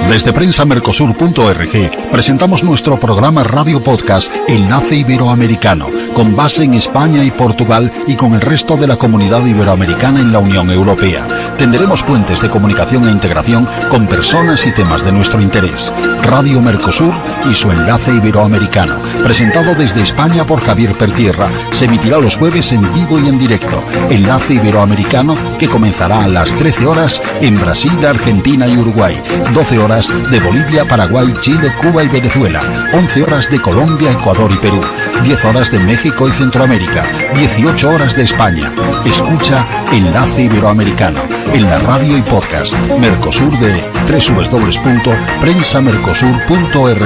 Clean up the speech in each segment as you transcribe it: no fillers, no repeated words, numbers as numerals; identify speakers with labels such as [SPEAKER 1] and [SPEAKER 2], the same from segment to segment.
[SPEAKER 1] Desde prensamercosur.org presentamos nuestro programa Radio Podcast Enlace Iberoamericano, con base en España y Portugal y con el resto de la comunidad iberoamericana en la Unión Europea. Tenderemos puentes de comunicación e integración con personas y temas de nuestro interés. Radio Mercosur y su Enlace Iberoamericano, presentado desde España por Javier Pertierra, se emitirá los jueves en vivo y en directo. Enlace Iberoamericano, que comenzará a las 13 horas en Brasil, Argentina y Uruguay, 12 horas de Bolivia, Paraguay, Chile, Cuba y Venezuela, 11 horas de Colombia, Ecuador y Perú, 10 horas de México y Centroamérica, 18 horas de España. Escucha Enlace Iberoamericano en la radio y podcast Mercosur de www.prensamercosur.org.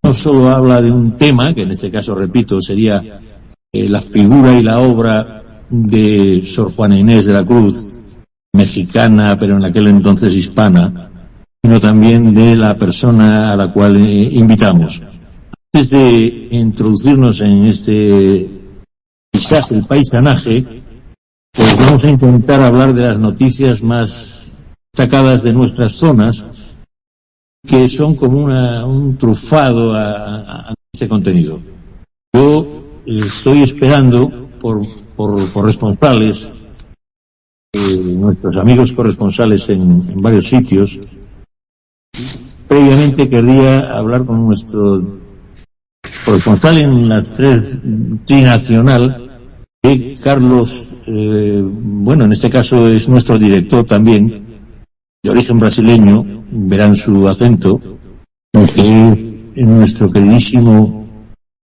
[SPEAKER 2] No solo habla de un tema, que en este caso, repito, sería la figura y la obra de Sor Juana Inés de la Cruz, mexicana, pero en aquel entonces hispana, sino también de la persona a la cual invitamos. Antes de introducirnos en este quizás el paisanaje, pues vamos a intentar hablar de las noticias más destacadas de nuestras zonas, que son como un trufado a este contenido. Yo estoy esperando por corresponsales, nuestros amigos corresponsales en varios sitios. Previamente querría hablar con nuestro corresponsal en la trinacional, Carlos, en este caso es nuestro director también, de origen brasileño, verán su acento, que es nuestro queridísimo.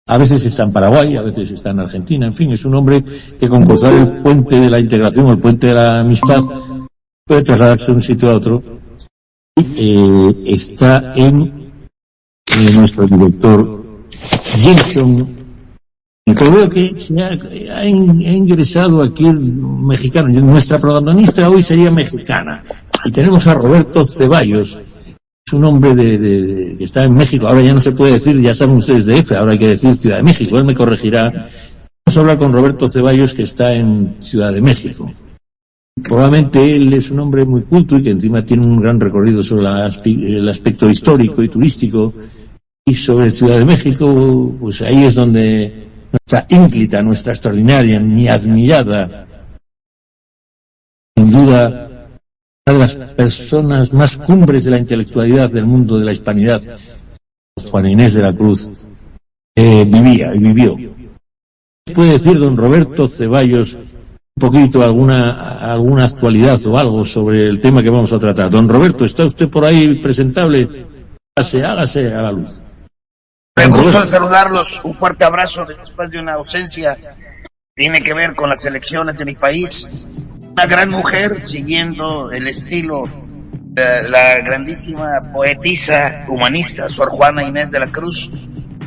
[SPEAKER 2] A veces está en Paraguay, a veces está en Argentina, en fin, es un hombre que con cruzar el puente de la integración o el puente de la amistad puede trasladarse de un sitio a otro. Está en nuestro director Gilson, y creo que ha ingresado aquí el mexicano. Nuestra protagonista hoy sería mexicana, y tenemos a Roberto Ceballos. Es un hombre que está en México. Ahora ya no se puede decir, ya saben ustedes, DF, ahora hay que decir Ciudad de México. Él me corregirá. Vamos a hablar con Roberto Ceballos, que está en Ciudad de México. Probablemente él es un hombre muy culto y que encima tiene un gran recorrido sobre el aspecto histórico y turístico. Y sobre Ciudad de México, pues ahí es donde nuestra ínclita, nuestra extraordinaria, mi admirada, sin duda, una de las personas más cumbres de la intelectualidad del mundo de la hispanidad, Juana Inés de la Cruz, vivía y vivió. ¿Puede decir don Roberto Ceballos un poquito alguna actualidad o algo sobre el tema que vamos a tratar? Don Roberto, ¿está usted por ahí presentable? Hágase a la luz.
[SPEAKER 3] Me gusta saludarlos, un fuerte abrazo después de una ausencia. Tiene que ver con las elecciones de mi país. Una gran mujer, siguiendo el estilo de la grandísima poetisa humanista Sor Juana Inés de la Cruz.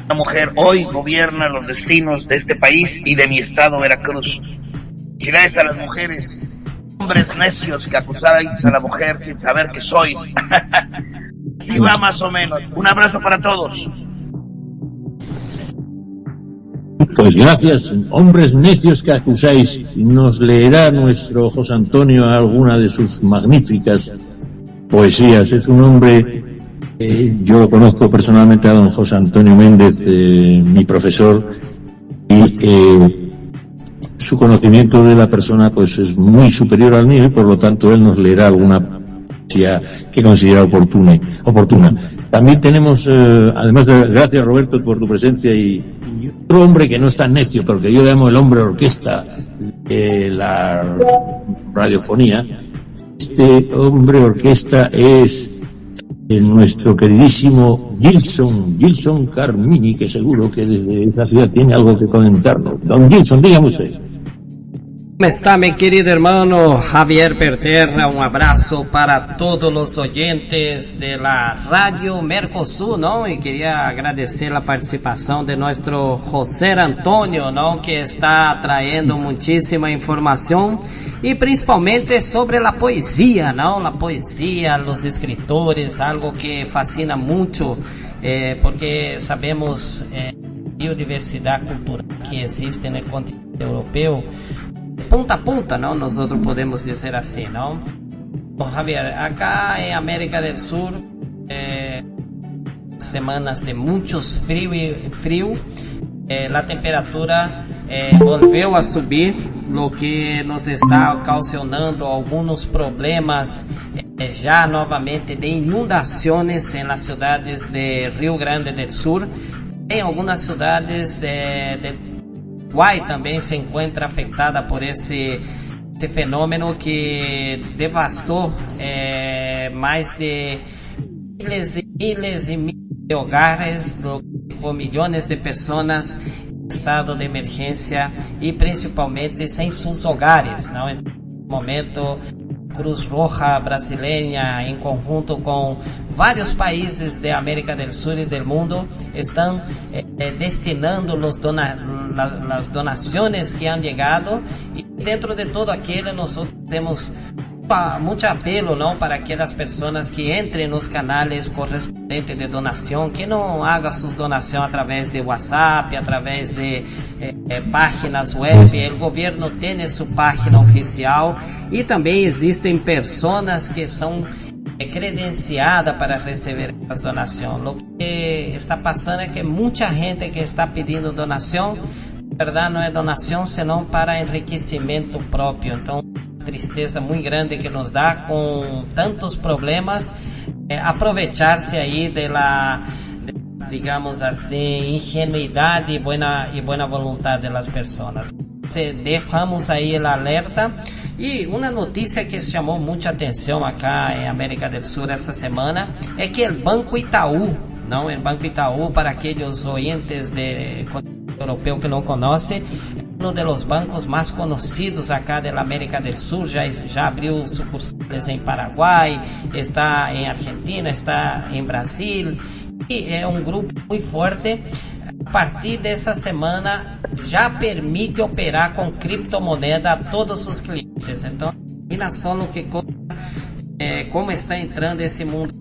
[SPEAKER 3] Una mujer hoy gobierna los destinos de este país y de mi estado, Veracruz. Felicidades a las mujeres, hombres necios que acusáis a la mujer sin saber que sois. Así va más o menos. Un abrazo para todos.
[SPEAKER 2] Pues gracias, hombres necios que acusáis. Nos leerá nuestro José Antonio alguna de sus magníficas poesías. Es un hombre, yo lo conozco personalmente a don José Antonio Méndez, mi profesor, y su conocimiento de la persona pues es muy superior al mío, y por lo tanto él nos leerá alguna poesía que considera oportuna. También tenemos, además de, gracias Roberto por tu presencia, y otro hombre que no es tan necio, pero que yo llamo el hombre orquesta de la radiofonía. Este hombre orquesta es nuestro queridísimo Gilson Carmini, que seguro que desde esa ciudad tiene algo que comentarnos. Don Gilson, dígame usted.
[SPEAKER 4] ¿Cómo está mi querido hermano Javier Pertierra? Un abrazo para todos los oyentes de la Radio Mercosur, ¿no? Y quería agradecer la participación de nuestro José Antonio, ¿no? Que está trayendo muchísima información y principalmente sobre la poesía, ¿no? La poesía, los escritores, algo que fascina mucho, porque sabemos biodiversidad cultural que existe en el continente europeo. Punta a punta, ¿no? Nosotros podemos decir así, ¿no? Javier, acá en América del Sur, semanas de muchos frío, la temperatura volvió a subir, lo que nos está ocasionando algunos problemas ya nuevamente de inundaciones en las ciudades de Rio Grande del Sur. En algunas ciudades de Uruguay también se encuentra afectada por este fenómeno que devastou mais de miles e miles de hogares, com milhões de pessoas em estado de emergência e principalmente sem seus hogares. Não? No momento, Cruz Roja brasileira, em conjunto com vários países da América do Sul e do mundo, estão destinando as donações que han chegado, e dentro de todo aquilo nós temos muito apelo, não, para aquelas pessoas que entrem nos canais correspondentes de donação, que não hagam suas donações através de WhatsApp, através de páginas web. O governo tem sua página oficial e também existem pessoas que são credenciadas para receber as donações. O que está passando é que muita gente que está pedindo donação, na verdade não é donação, senão para enriquecimento próprio. Então, tristeza muito grande que nos dá com tantos problemas, aproveitar-se aí digamos assim, ingenuidade e boa vontade das pessoas. Deixamos aí o alerta. E uma notícia que chamou muita atenção acá em América do Sul essa semana é que o Banco Itaú, não, o Banco Itaú, para aqueles ouvintes europeu que não conhecem, uno de los bancos más conocidos acá de la América del Sur, ya abrió sucursales en Paraguay, está en Argentina, está en Brasil, y es un grupo muy fuerte. A partir de esa semana ya permite operar con criptomoneda a todos sus clientes. Entonces, imagina solo cómo está entrando ese mundo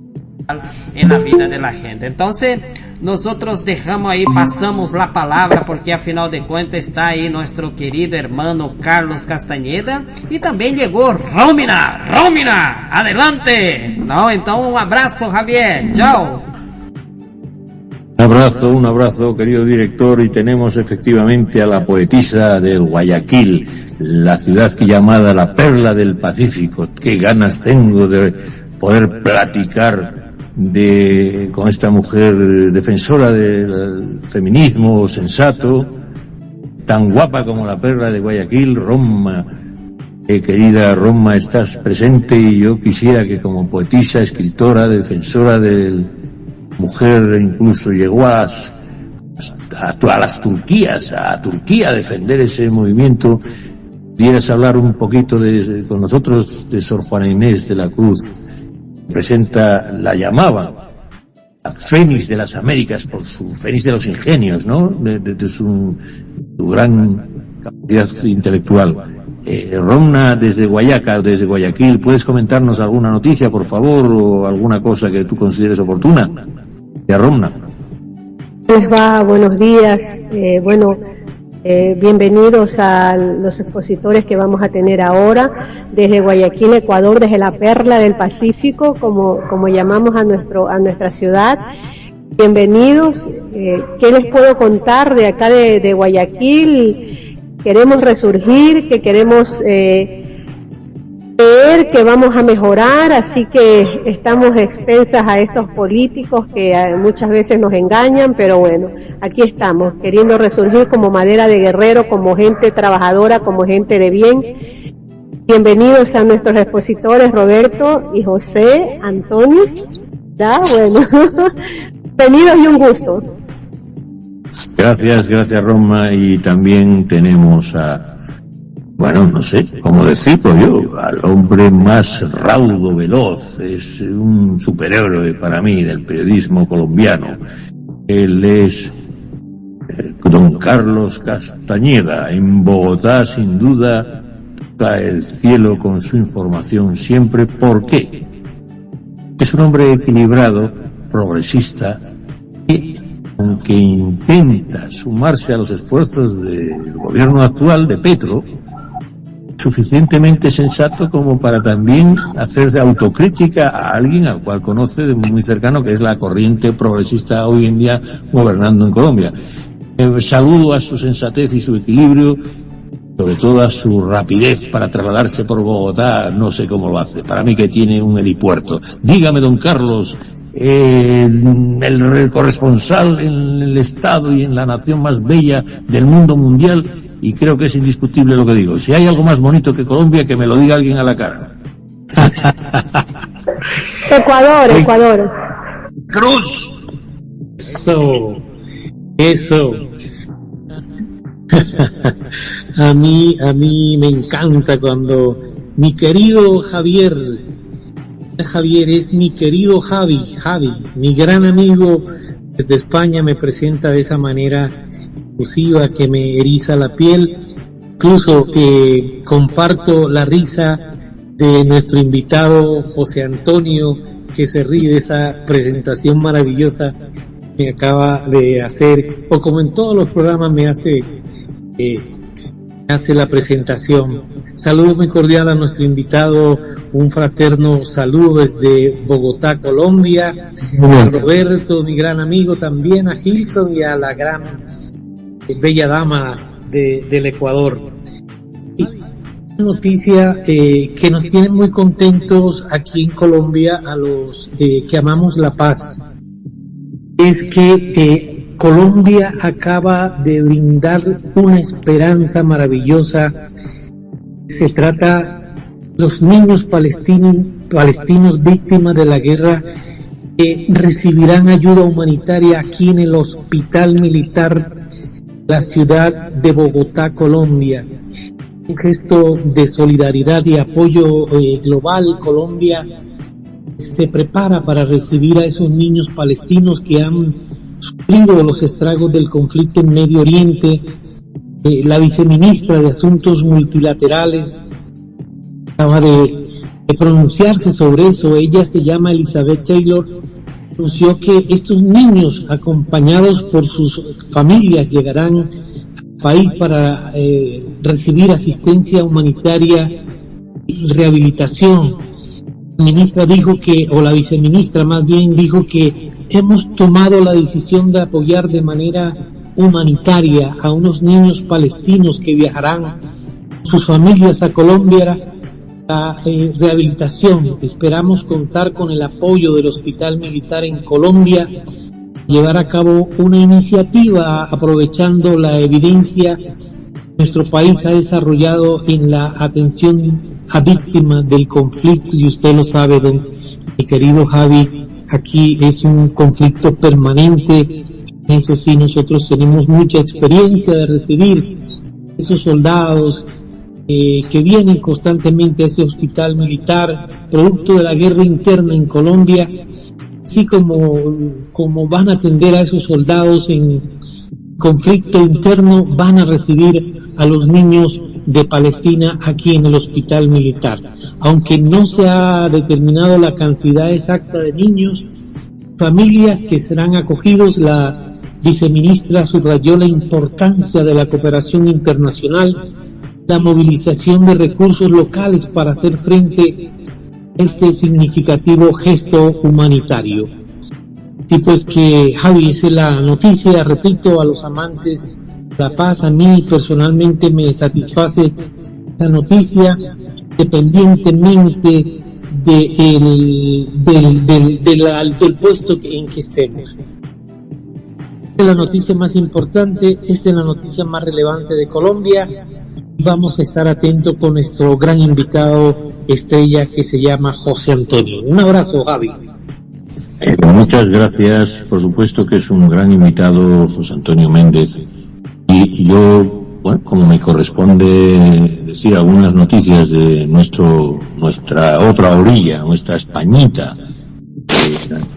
[SPEAKER 4] en la vida de la gente. Entonces, nosotros dejamos ahí, pasamos la palabra, porque a final de cuentas está ahí nuestro querido hermano Carlos Castañeda, y también llegó Romina, adelante, ¿no? Entonces, un abrazo, Javier, chao.
[SPEAKER 2] Un abrazo, querido director, y tenemos efectivamente a la poetisa de Guayaquil, la ciudad que llamada la Perla del Pacífico. Qué ganas tengo de poder platicar con esta mujer defensora del feminismo sensato, tan guapa como la Perla de Guayaquil, Roma. Querida Roma, estás presente, y yo quisiera que como poetisa, escritora, defensora del mujer, incluso llegó a las Turquías, a Turquía a defender ese movimiento, pudieras hablar un poquito con nosotros de Sor Juana Inés de la Cruz. La llamaba la Fénix de las Américas por su Fénix de los ingenios, ¿no? De su gran capacidad intelectual. Romna, desde Guayaquil, ¿puedes comentarnos alguna noticia, por favor, o alguna cosa que tú consideres oportuna? De Romna.
[SPEAKER 5] Les va, buenos días. Bienvenidos a los expositores que vamos a tener ahora desde Guayaquil, Ecuador, desde la Perla del Pacífico, como llamamos a nuestra ciudad. Bienvenidos. ¿Qué les puedo contar de acá de Guayaquil? Queremos resurgir, que queremos creer que vamos a mejorar, así que estamos expensas a estos políticos que muchas veces nos engañan, pero bueno, aquí estamos, queriendo resurgir como madera de guerrero, como gente trabajadora, como gente de bien. Bienvenidos a nuestros expositores Roberto y José Antonio. Ya, bueno, bienvenidos y un gusto.
[SPEAKER 2] Gracias Roma, y también tenemos no sé cómo decirlo yo, al hombre más raudo, veloz, es un superhéroe para mí del periodismo colombiano. Él es don Carlos Castañeda. En Bogotá, sin duda, cae el cielo con su información siempre. ¿Por qué? Es un hombre equilibrado, progresista, y aunque intenta sumarse a los esfuerzos del gobierno actual de Petro, suficientemente sensato como para también hacerse autocrítica a alguien al cual conoce de muy cercano, que es la corriente progresista hoy en día gobernando en Colombia. Saludo a su sensatez y su equilibrio, sobre todo a su rapidez para trasladarse por Bogotá, no sé cómo lo hace, para mí que tiene un helipuerto. Dígame, don Carlos, el corresponsal en el Estado y en la nación más bella del mundo mundial, y creo que es indiscutible lo que digo. Si hay algo más bonito que Colombia, que me lo diga alguien a la cara.
[SPEAKER 5] Ecuador.
[SPEAKER 3] Cruz.
[SPEAKER 6] Eso. A mí me encanta cuando mi querido Javier es mi querido Javi, mi gran amigo desde España, me presenta de esa manera efusiva que me eriza la piel. Incluso comparto la risa de nuestro invitado José Antonio, que se ríe de esa presentación maravillosa que acaba de hacer, o como en todos los programas me hace la presentación. Saludo muy cordial a nuestro invitado, un fraterno saludo desde Bogotá, Colombia, a Roberto, mi gran amigo, también a Gilson y a la gran bella dama del Ecuador. Y una noticia que nos tiene muy contentos aquí en Colombia, a los que amamos la paz, es que Colombia acaba de brindar una esperanza maravillosa. Se trata de los niños palestinos víctimas de la guerra que recibirán ayuda humanitaria aquí en el hospital militar de la ciudad de Bogotá, Colombia. Un gesto de solidaridad y apoyo global. Colombia se prepara para recibir a esos niños palestinos que han sufrido los estragos del conflicto en Medio Oriente. La viceministra de Asuntos Multilaterales acaba de pronunciarse sobre eso. Ella se llama Elizabeth Taylor. Anunció que estos niños, acompañados por sus familias, llegarán al país para recibir asistencia humanitaria y rehabilitación. La ministra dijo que, o la viceministra más bien, dijo que hemos tomado la decisión de apoyar de manera humanitaria a unos niños palestinos que viajarán sus familias a Colombia a rehabilitación. Esperamos contar con el apoyo del Hospital Militar en Colombia, llevar a cabo una iniciativa aprovechando la evidencia que nuestro país ha desarrollado en la atención a víctimas del conflicto. Y usted lo sabe, mi querido Javi, aquí es un conflicto permanente. Eso sí, nosotros tenemos mucha experiencia de recibir esos soldados que vienen constantemente a ese hospital militar, producto de la guerra interna en Colombia, así como van a atender a esos soldados en conflicto interno, van a recibir a los niños de Palestina aquí en el hospital militar. Aunque no se ha determinado la cantidad exacta de niños, familias que serán acogidos, la viceministra subrayó la importancia de la cooperación internacional, la movilización de recursos locales para hacer frente a este significativo gesto humanitario. Y pues que, Javi, esa es la noticia. Repito, a los amantes de la paz, a mí personalmente me satisface esta noticia, independientemente del puesto en que estemos. Esta es la noticia más importante, esta es la noticia más relevante de Colombia. Vamos a estar atentos con nuestro gran invitado estrella que se llama José Antonio. Un abrazo, Javi.
[SPEAKER 2] Muchas gracias. Por supuesto que es un gran invitado, José Antonio Méndez. Y yo, bueno, como me corresponde decir algunas noticias de nuestra otra orilla, nuestra Españita.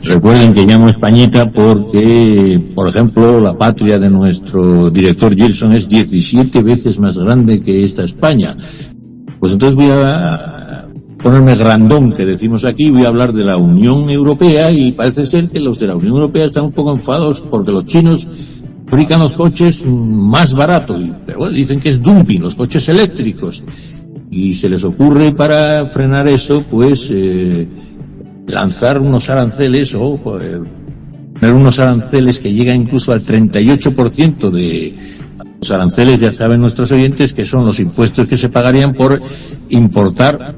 [SPEAKER 2] Recuerden que llamo Españita porque, por ejemplo, la patria de nuestro director Gilson es 17 veces más grande que esta España. Pues entonces voy a ponerme grandón, que decimos aquí, voy a hablar de la Unión Europea, y parece ser que los de la Unión Europea están un poco enfadados porque los chinos fabrican los coches más baratos, pero bueno, dicen que es dumping, los coches eléctricos. y se les ocurre para frenar eso, pues lanzar unos aranceles o poner unos aranceles que llegan incluso al 38% de los aranceles, ya saben nuestros oyentes, que son los impuestos que se pagarían por importar,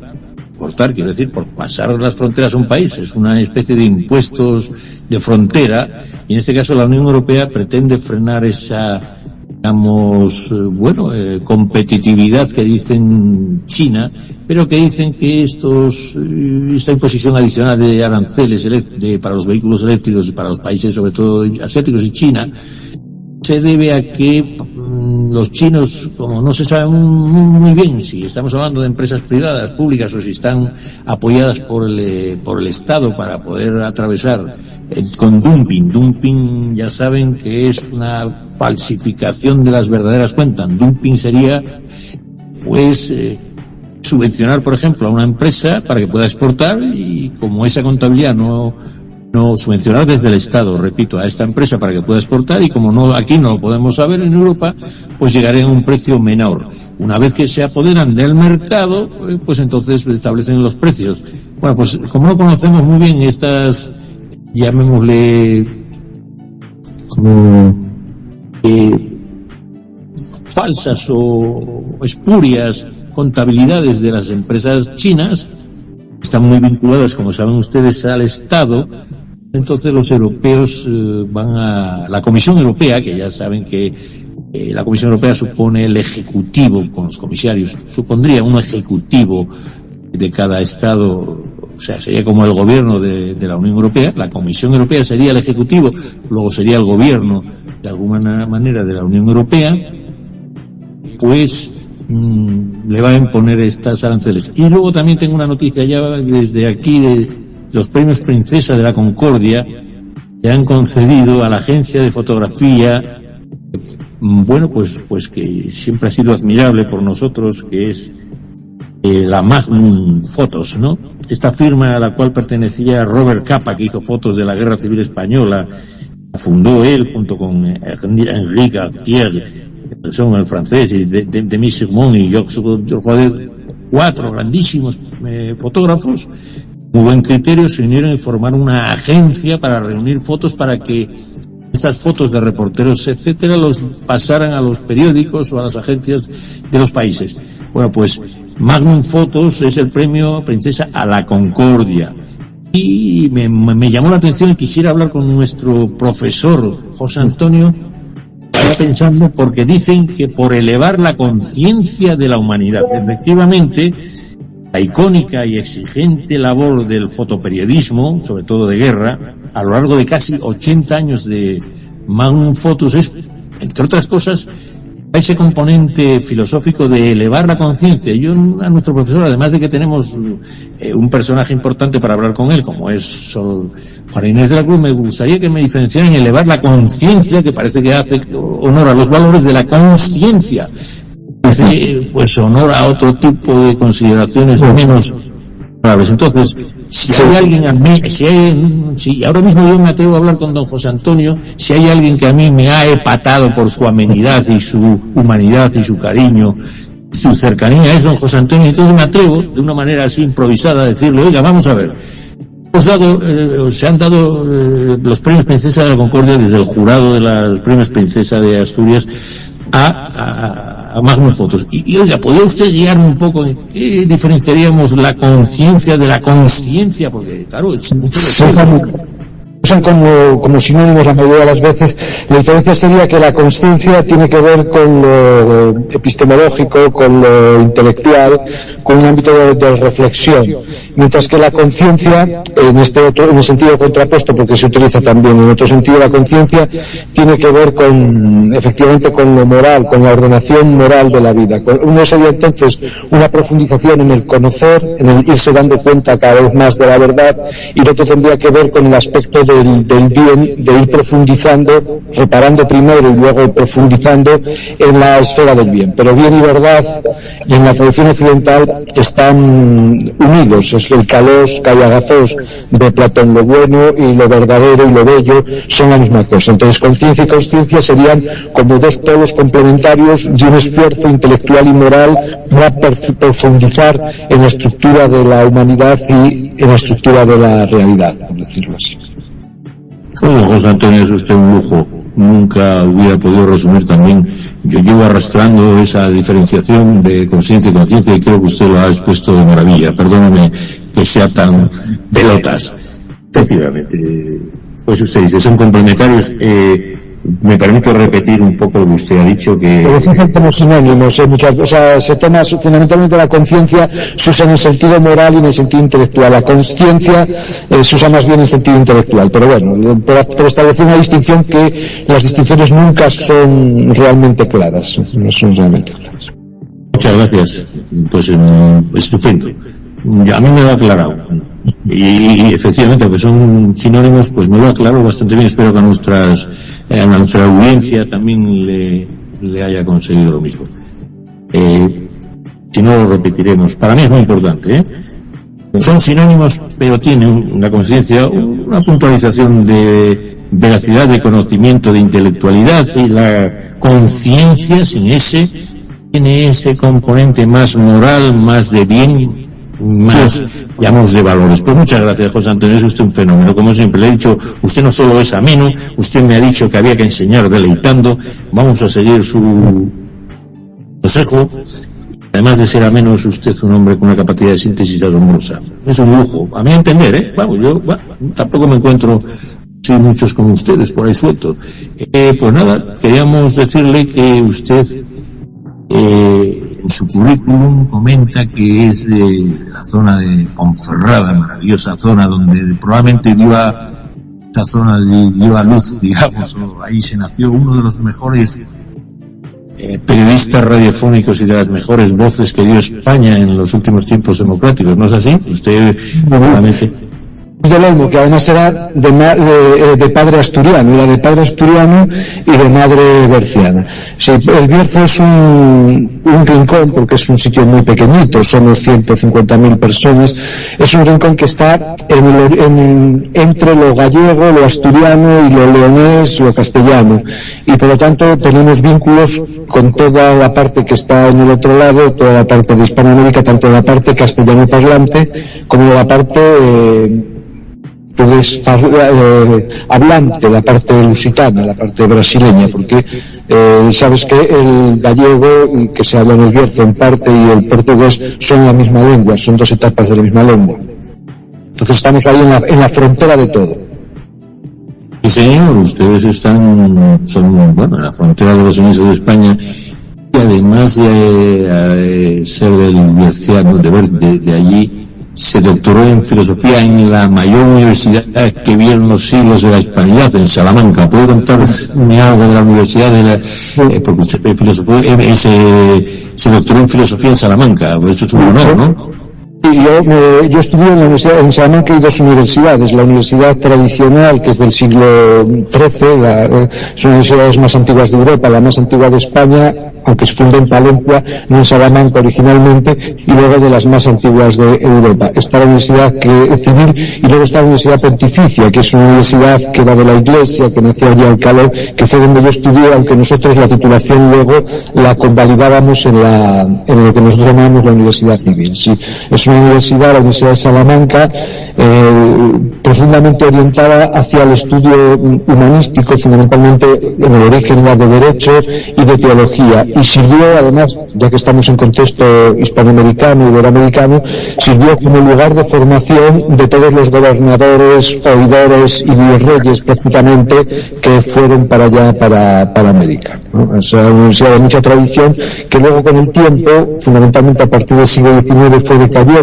[SPEAKER 2] quiero decir, por pasar las fronteras a un país. Es una especie de impuestos de frontera, y en este caso la Unión Europea pretende frenar esa, digamos, competitividad que dicen China, pero que dicen que esta imposición adicional de aranceles para los vehículos eléctricos y para los países, sobre todo asiáticos y China, se debe a que los chinos, como no se sabe muy bien si estamos hablando de empresas privadas, públicas, o si están apoyadas por el Estado para poder atravesar con dumping. Dumping, ya saben que es una falsificación de las verdaderas cuentas. Dumping sería, pues, subvencionar, por ejemplo, a una empresa para que pueda exportar, y como esa contabilidad no subvencionar desde el Estado, repito, a esta empresa para que pueda exportar, y como aquí no lo podemos saber en Europa, pues llegaré a un precio menor. Una vez que se apoderan del mercado, pues entonces establecen los precios. Bueno, pues como no conocemos muy bien estas, llamémosle, falsas o espurias contabilidades de las empresas chinas, están muy vinculadas, como saben ustedes, al Estado. Entonces los europeos van a la Comisión Europea, que ya saben que la Comisión Europea supone el ejecutivo con los comisarios, supondría un ejecutivo de cada Estado, o sea, sería como el gobierno de la Unión Europea. La Comisión Europea sería el ejecutivo, luego sería el gobierno de alguna manera de la Unión Europea, pues le va a imponer estas aranceles. Y luego también tengo una noticia ya desde aquí, de los premios Princesa de la Concordia, que han concedido a la agencia de fotografía, pues que siempre ha sido admirable por nosotros, que es la Magnum Photos, ¿no? Esta firma a la cual pertenecía Robert Capa, que hizo fotos de la Guerra Civil Española, la fundó él junto con Enrique Artier, son el francés, y Demis Simon y Georges, 4 grandísimos fotógrafos, muy buen criterio, se unieron y formaron una agencia para reunir fotos, para que estas fotos de reporteros, etcétera, los pasaran a los periódicos o a las agencias de los países. Bueno, pues Magnum Photos es el premio Princesa a la Concordia. Y me llamó la atención, y quisiera hablar con nuestro profesor José Antonio. Estaba pensando, porque dicen que por elevar la conciencia de la humanidad. Efectivamente, la icónica y exigente labor del fotoperiodismo, sobre todo de guerra, a lo largo de casi 80 años de Magnum Photos, es, entre otras cosas, ese componente filosófico de elevar la conciencia. Yo a nuestro profesor, además de que tenemos un personaje importante para hablar con él, como es Sor Juana Inés de la Cruz, me gustaría que me diferenciaran en elevar la conciencia, que parece que hace honor a los valores de la consciencia. Pues honor a otro tipo de consideraciones menos graves. Entonces, si hay alguien a mí, si ahora mismo yo me atrevo a hablar con don José Antonio, si hay alguien que a mí me ha epatado por su amenidad y su humanidad y su cariño, su cercanía, es don José Antonio. Entonces me atrevo, de una manera así improvisada, a decirle: oiga, vamos a ver, se han dado los premios Princesa de la Concordia desde el jurado de los premios Princesa de Asturias a Magnum Photos. Y oiga, ¿podría usted guiarme un poco en qué diferenciaríamos la conciencia de la consciencia? Porque claro, es mucho
[SPEAKER 7] usan como sinónimos la mayoría de las veces. La diferencia sería que la consciencia tiene que ver con lo epistemológico, con lo intelectual, con un ámbito de reflexión, mientras que la conciencia, en el sentido contrapuesto, porque se utiliza también en otro sentido, la conciencia tiene que ver efectivamente con lo moral, con la ordenación moral de la vida. Uno sería entonces una profundización en el conocer, en el irse dando cuenta cada vez más de la verdad, y el otro tendría que ver con el aspecto del bien, de ir profundizando, reparando primero y luego profundizando en la esfera del bien. Pero bien y verdad en la tradición occidental están unidos. Es el kalos, kaiagazos de Platón. Lo bueno y lo verdadero y lo bello son la misma cosa. Entonces, conciencia y consciencia serían como dos polos complementarios de un esfuerzo intelectual y moral para profundizar en la estructura de la humanidad y en la estructura de la realidad, por decirlo así.
[SPEAKER 2] Bueno, José Antonio, es usted un lujo. Nunca hubiera podido resumir también. Yo llevo arrastrando esa diferenciación de conciencia y conciencia y creo que usted lo ha expuesto de maravilla. Perdóneme que sea tan pelotas. Efectivamente, pues usted dice, son complementarios. Me permito repetir un poco lo que usted ha dicho, que...
[SPEAKER 7] Pero se usan como sinónimos, muchas cosas. Se toma fundamentalmente la conciencia, se usa en el sentido moral y en el sentido intelectual. La consciencia se usa más bien en el sentido intelectual. Pero bueno, por establecer una distinción que las distinciones nunca son realmente claras. No son realmente claras.
[SPEAKER 2] Muchas gracias. Pues estupendo. A mí me lo ha aclarado. Y efectivamente, aunque son sinónimos, pues me lo aclaro bastante bien. Espero que a nuestra audiencia también le haya conseguido lo mismo. Si no, lo repetiremos. Para mí es muy importante, Son sinónimos, pero tiene una conciencia, una puntualización de veracidad, de conocimiento, de intelectualidad, y la conciencia tiene ese componente más moral, más de bien, más, digamos, de valores. Pues muchas gracias, José Antonio, es usted un fenómeno. Como siempre le he dicho, usted no solo es ameno, usted me ha dicho que había que enseñar deleitando. Vamos a seguir su consejo. Además de ser ameno, es usted un hombre con una capacidad de síntesis asombrosa. Es un lujo, a mi entender, Vamos, yo tampoco me encuentro muchos como ustedes por ahí sueltos. Pues nada, queríamos decirle que usted en su currículum comenta que es de la zona de Ponferrada, maravillosa zona donde probablemente dio a luz, digamos, o ahí se nació uno de los mejores periodistas radiofónicos y de las mejores voces que dio España en los últimos tiempos democráticos, ¿no es así? Usted probablemente...
[SPEAKER 7] del Olmo, que además era de padre asturiano, era de padre asturiano y de madre berciana. Sí, el Bierzo es un rincón, porque es un sitio muy pequeñito, somos 150.000 personas, es un rincón que está entre lo gallego, lo asturiano y lo leonés, lo castellano, y por lo tanto tenemos vínculos con toda la parte que está en el otro lado, toda la parte de Hispanoamérica, tanto la parte castellano parlante como la parte hablante, la parte lusitana, la parte brasileña, porque sabes que el gallego que se habla en el Bierzo en parte y el portugués son la misma lengua, son dos etapas de la misma lengua. Entonces estamos ahí en la frontera de todo.
[SPEAKER 2] Sí, señor, ustedes son en la frontera de los Unidos de España, y además de ser del Bierciano, de allí, se doctoró en filosofía en la mayor universidad que vieron los siglos de la hispanidad, en Salamanca. ¿Puedo contarme algo de la universidad porque usted es filósofo, se doctoró en filosofía en Salamanca? Eso es un honor, ¿no?
[SPEAKER 7] Y yo estudié en Salamanca hay dos universidades, la universidad tradicional, que es del siglo XIII, son las universidades más antiguas de Europa, la más antigua de España, aunque se fundó en Palencia, no en Salamanca originalmente, y luego de las más antiguas de Europa. Está la universidad civil y luego está la universidad pontificia, que es una universidad que era de la Iglesia, que nació allí al calor, que fue donde yo estudié, aunque nosotros la titulación luego la convalidábamos en lo que nosotros llamamos la universidad civil. Sí, es una universidad, la Universidad de Salamanca, profundamente orientada hacia el estudio humanístico, fundamentalmente en el origen de Derecho y de Teología, y sirvió además, ya que estamos en contexto hispanoamericano, iberoamericano, sirvió como lugar de formación de todos los gobernadores, oidores y virreyes prácticamente que fueron para allá, para América, ¿no? Es una universidad de mucha tradición que luego con el tiempo, fundamentalmente a partir del siglo XIX, fue decayendo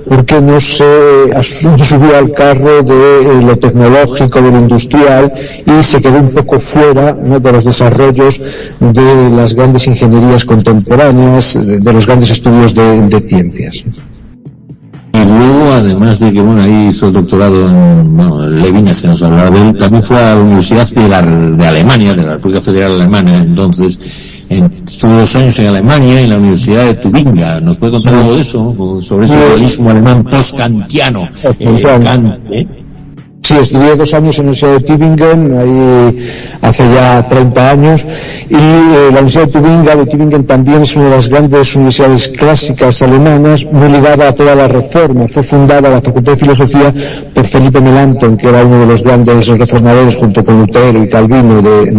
[SPEAKER 7] porque no se subió al carro de lo tecnológico, de lo industrial, y se quedó un poco fuera, ¿no?, de los desarrollos de las grandes ingenierías contemporáneas, de los grandes estudios de ciencias.
[SPEAKER 2] Y luego, además de que ahí hizo el doctorado en Levinas, que nos hablará de él, también fue a la Universidad de Alemania, de la República Federal Alemana. Entonces, estuvo 2 años en Alemania, en la Universidad de Tubinga. ¿Nos puede contar algo de eso? Sobre ese realismo alemán post-kantiano.
[SPEAKER 7] Sí, estudié 2 años en la Universidad de Tübingen, ahí hace ya 30 años, y la Universidad de Tübingen también es una de las grandes universidades clásicas alemanas, muy ligada a toda la reforma. Fue fundada la Facultad de Filosofía por Felipe Melanchthon, que era uno de los grandes reformadores, junto con Lutero y Calvino, de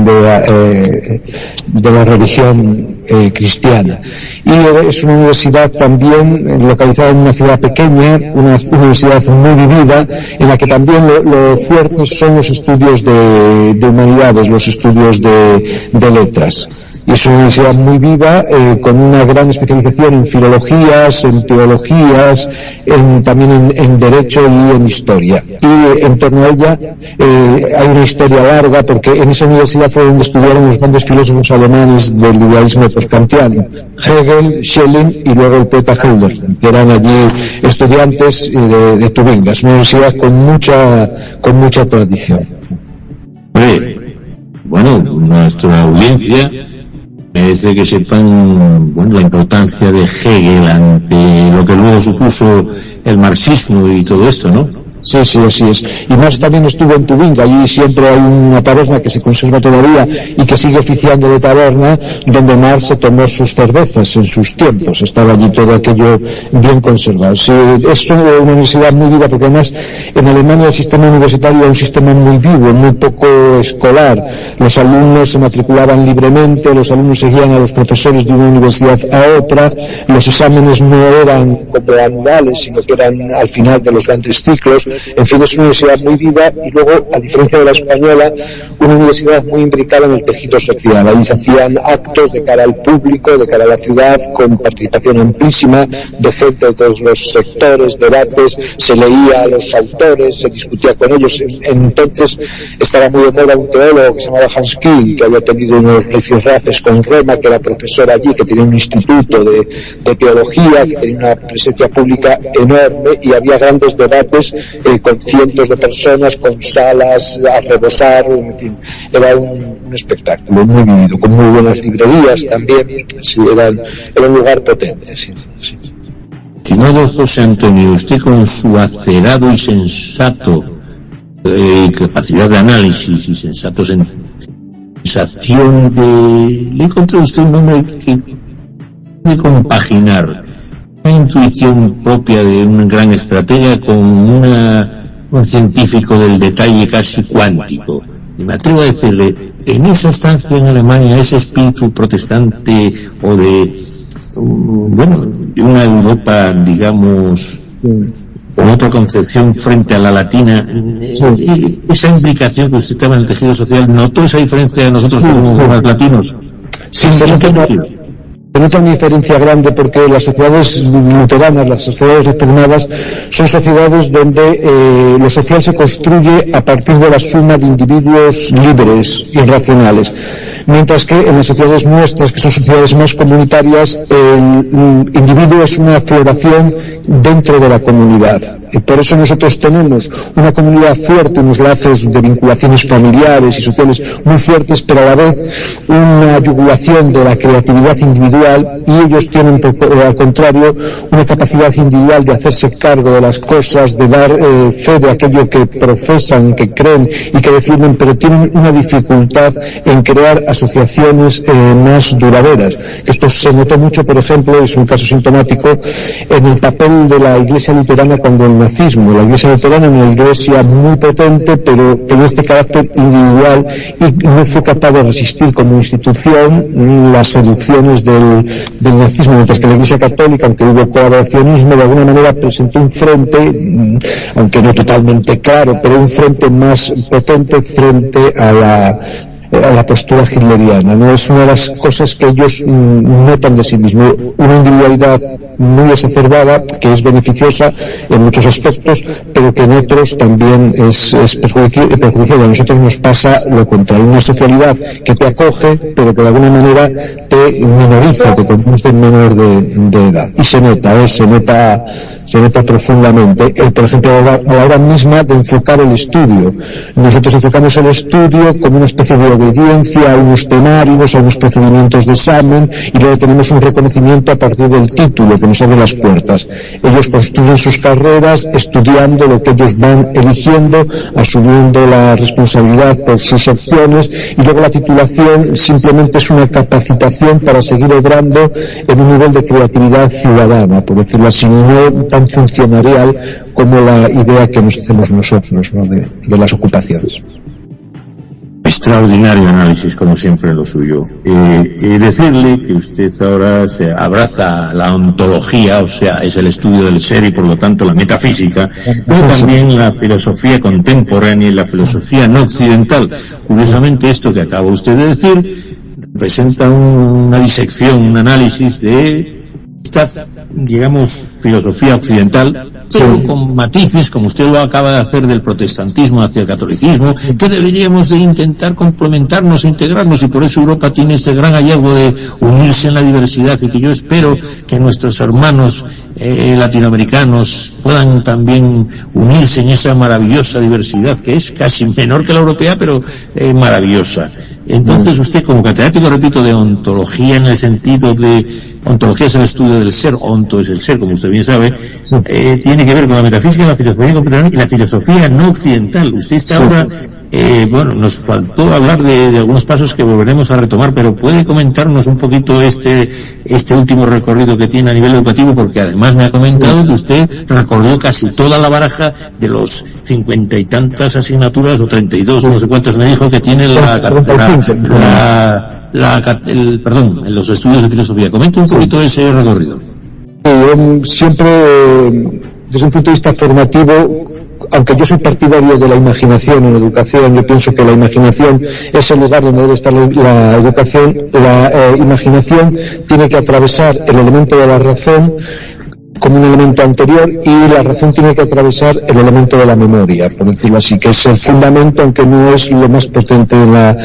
[SPEAKER 7] la religión cristiana. Y es una universidad también localizada en una ciudad pequeña, una universidad muy vivida, en la que también lo fuertes son los estudios de humanidades, los estudios de letras. Y es una universidad muy viva, con una gran especialización en filologías, en teologías, también en derecho y en historia. Y en torno a ella hay una historia larga, porque en esa universidad fue donde estudiaron los grandes filósofos alemanes del idealismo postkantiano, Hegel, Schelling y luego el poeta Hölderlin, que eran allí estudiantes de Tubinga. Es una universidad con mucha tradición.
[SPEAKER 2] Bueno, nuestra audiencia merece que sepan, bueno, la importancia de Hegel ante lo que luego supuso el marxismo y todo esto, ¿no?
[SPEAKER 7] Sí, así es. Y Marx también estuvo en Tubinga. Allí siempre hay una taberna que se conserva todavía y que sigue oficiando de taberna, donde Marx se tomó sus cervezas en sus tiempos. Estaba allí todo aquello bien conservado. Sí, es una universidad muy viva, porque además en Alemania el sistema universitario era un sistema muy vivo, muy poco escolar. Los alumnos se matriculaban libremente, los alumnos seguían a los profesores de una universidad a otra, los exámenes no eran como anuales, sino que eran al final de los grandes ciclos. En fin, es una universidad muy viva, y luego, a diferencia de la española, una universidad muy imbricada en el tejido social. Ahí se hacían actos de cara al público, de cara a la ciudad, con participación amplísima de gente de todos los sectores, debates, se leía a los autores, se discutía con ellos. Entonces estaba muy de moda un teólogo que se llamaba Hans Kiel, que había tenido unos rifirrafes con Rema, que era profesor allí, que tenía un instituto de teología, que tenía una presencia pública enorme, y había grandes debates con cientos de personas, con salas a rebosar, en fin, era un espectáculo muy vivido, con muy buenas librerías también. Sí, era un lugar potente. Sí.
[SPEAKER 2] Estimado José Antonio, usted con su acerado y sensato capacidad de análisis y sensato sensación le encontré a usted un nombre que puede compaginar una intuición propia de un gran estratega con un científico del detalle casi cuántico. Y me atrevo a decirle, en esa estancia en Alemania, ese espíritu protestante o de una Europa, digamos, con otra concepción frente a la latina, esa implicación que usted estaba en el tejido social, ¿notó esa diferencia de nosotros como latinos?
[SPEAKER 7] Sí, se nota una diferencia grande, porque las sociedades luteranas, las sociedades reformadas, son sociedades donde lo social se construye a partir de la suma de individuos libres y racionales, mientras que en las sociedades nuestras, que son sociedades más comunitarias, el individuo es una floración dentro de la comunidad. Y por eso nosotros tenemos una comunidad fuerte, unos lazos de vinculaciones familiares y sociales muy fuertes, pero a la vez una yugulación de la creatividad individual, y ellos tienen, al contrario, una capacidad individual de hacerse cargo de las cosas, de dar fe de aquello que profesan, que creen y que defienden, pero tienen una dificultad en crear asociaciones más duraderas. Esto se notó mucho, por ejemplo, es un caso sintomático, en el papel de la Iglesia luterana cuando el nazismo. La Iglesia luterana es una iglesia muy potente, pero con este carácter individual, y no fue capaz de resistir como institución las seducciones del nazismo, mientras que la Iglesia católica, aunque hubo colaboracionismo, de alguna manera presentó un frente, aunque no totalmente claro, pero un frente más potente frente a la postura hitleriana. No es una de las cosas que ellos notan de sí mismos, una individualidad muy exacerbada, que es beneficiosa en muchos aspectos, pero que en otros también es perjudicial. A nosotros nos pasa lo contrario, una socialidad que te acoge, pero que de alguna manera te minoriza, te convierte en menor de edad. Y se nota profundamente. Por ejemplo, a la hora misma de enfocar el estudio. Nosotros enfocamos el estudio como una especie de obediencia a unos temarios, a unos procedimientos de examen, y luego tenemos un reconocimiento a partir del título que nos abre las puertas. Ellos construyen sus carreras estudiando lo que ellos van eligiendo, asumiendo la responsabilidad por sus opciones, y luego la titulación simplemente es una capacitación para seguir obrando en un nivel de creatividad ciudadana, por decirlo así, no tan funcionarial como la idea que nos hacemos nosotros, ¿no?, de las ocupaciones.
[SPEAKER 2] Extraordinario análisis, como siempre, lo suyo. Decirle que usted ahora se abraza la ontología, o sea, es el estudio del ser y por lo tanto la metafísica, pero también la filosofía contemporánea y la filosofía no occidental. Curiosamente, esto que acaba usted de decir presenta una disección, un análisis de esta, digamos, filosofía occidental, pero con matices, como usted lo acaba de hacer, del protestantismo hacia el catolicismo, que deberíamos de intentar complementarnos, integrarnos, y por eso Europa tiene este gran hallazgo de unirse en la diversidad, y que yo espero que nuestros hermanos latinoamericanos puedan también unirse en esa maravillosa diversidad, que es casi menor que la europea, pero maravillosa. Entonces usted, como catedrático, repito, de ontología, en el sentido de ontología es el estudio del ser, onto es el ser, como usted bien sabe, tiene que ver con la metafísica, la filosofía contemporánea y la filosofía no occidental. Usted está ahora, bueno, nos faltó hablar de algunos pasos que volveremos a retomar, pero puede comentarnos un poquito este último recorrido que tiene a nivel educativo, porque además me ha comentado que usted recorrió casi toda la baraja de los 50 y tantas asignaturas, o 32, no sé cuántas me dijo, que tiene los estudios de filosofía. Comenta un poquito ese recorrido.
[SPEAKER 7] Yo siempre, desde un punto de vista formativo, aunque yo soy partidario de la imaginación en educación, yo pienso que la imaginación es el lugar donde debe estar la educación. La imaginación tiene que atravesar el elemento de la razón como un elemento anterior, y la razón tiene que atravesar el elemento de la memoria, por decirlo así, que es el fundamento, aunque no es lo más potente en la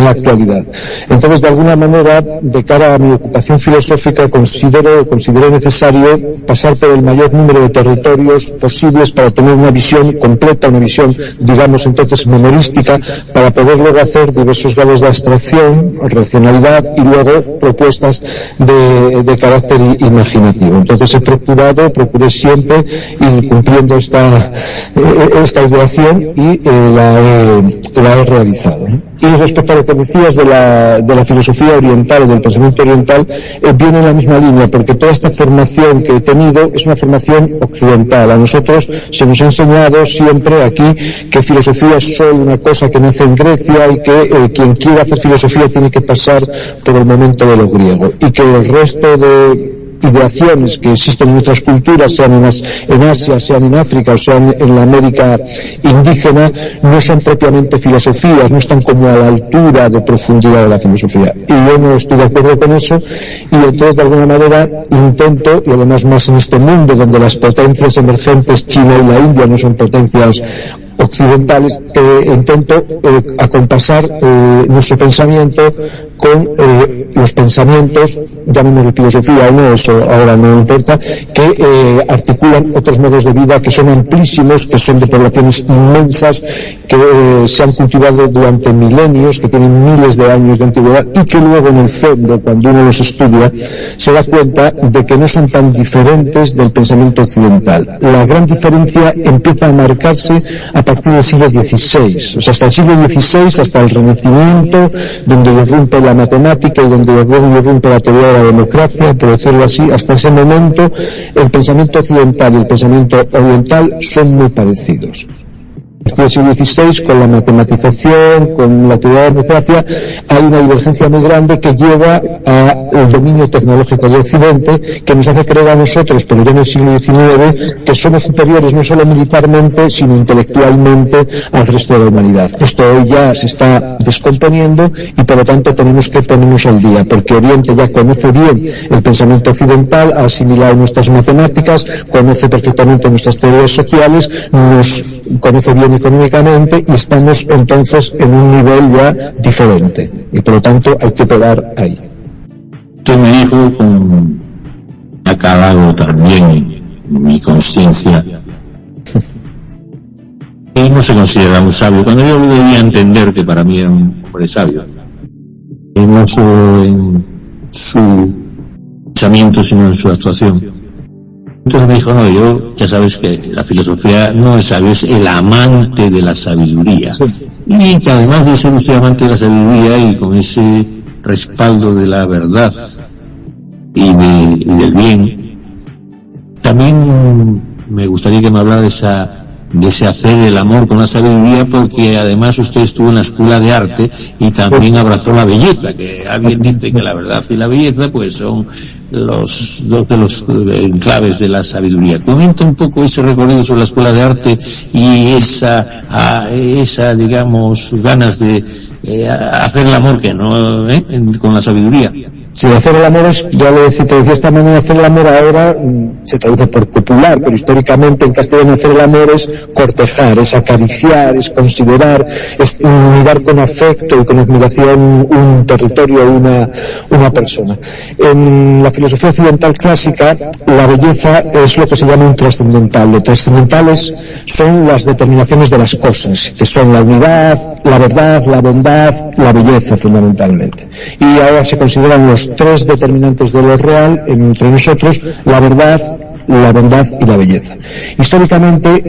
[SPEAKER 7] actualidad. Entonces, de alguna manera, de cara a mi ocupación filosófica, considero necesario pasar por el mayor número de territorios posibles para tener una visión completa, una visión, digamos, entonces memorística, para poder luego hacer diversos grados de abstracción, racionalidad, y luego propuestas de carácter imaginativo. Entonces procuré siempre ir cumpliendo esta ideación, y la he realizado, ¿no? Y respecto a lo que decías de la filosofía oriental o del pensamiento oriental, viene en la misma línea, porque toda esta formación que he tenido es una formación occidental. A nosotros se nos ha enseñado siempre aquí que filosofía es solo una cosa que nace en Grecia, y que quien quiera hacer filosofía tiene que pasar por el momento de lo griego, y que el resto de ideaciones que existen en otras culturas, sean en Asia, sean en África o sean en la América indígena, no son propiamente filosofías, no están como a la altura de profundidad de la filosofía. Y yo no estoy de acuerdo con eso, y entonces de alguna manera intento, y además más en este mundo donde las potencias emergentes, China y la India, no son potencias occidentales, intento acompasar nuestro pensamiento con los pensamientos, llamémoslo filosofía o no, eso ahora no importa, que articulan otros modos de vida que son amplísimos, que son de poblaciones inmensas, que se han cultivado durante milenios, que tienen miles de años de antigüedad, y que luego en el fondo, cuando uno los estudia, se da cuenta de que no son tan diferentes del pensamiento occidental. La gran diferencia empieza a marcarse a partir del siglo XVI, o sea, hasta el siglo XVI, hasta el Renacimiento, donde irrumpe la matemática y donde irrumpe la teoría de la democracia, por decirlo así. Hasta ese momento el pensamiento occidental y el pensamiento oriental son muy parecidos. En el siglo XVI, con la matematización, con la teoría de la democracia, hay una divergencia muy grande que lleva al dominio tecnológico de Occidente, que nos hace creer a nosotros, pero ya en el siglo XIX, que somos superiores no solo militarmente, sino intelectualmente al resto de la humanidad. Esto hoy ya se está descomponiendo, y por lo tanto tenemos que ponernos al día, porque Oriente ya conoce bien el pensamiento occidental, ha asimilado nuestras matemáticas, conoce perfectamente nuestras teorías sociales, nos conoce bien económicamente, y estamos entonces en un nivel ya diferente, y por lo tanto hay que operar ahí.
[SPEAKER 2] Usted me dijo, con acalado también, mi conciencia. Él no se considera un sabio. Cuando yo debía entender que para mí era un hombre sabio, no solo en su pensamiento, sino en su actuación. Entonces me dijo, no, yo, ya sabes que la filosofía no es sabio, es el amante de la sabiduría. Sí. Y que además de ser usted amante de la sabiduría y con ese respaldo de la verdad y del bien, también me gustaría que me hablara de ese hacer el amor con la sabiduría, porque además usted estuvo en la escuela de arte y también abrazó la belleza, que alguien dice que la verdad y la belleza pues son dos de los claves de la sabiduría. Comenta un poco ese recorrido sobre la escuela de arte y esa digamos ganas de hacer el amor que no con la sabiduría.
[SPEAKER 7] Si hacer el amor es, ya lo decía esta mañana, hacer el amor ahora se traduce por copular, pero históricamente en castellano hacer el amor es cortejar, es acariciar, es considerar, es mirar con afecto y con admiración un territorio, una persona. En la filosofía occidental clásica, la belleza es lo que se llama un trascendental. Lo trascendentales son las determinaciones de las cosas, que son la unidad, la verdad, la bondad, la belleza fundamentalmente. Y ahora se consideran los tres determinantes de lo real entre nosotros: la verdad, la bondad y la belleza. Históricamente,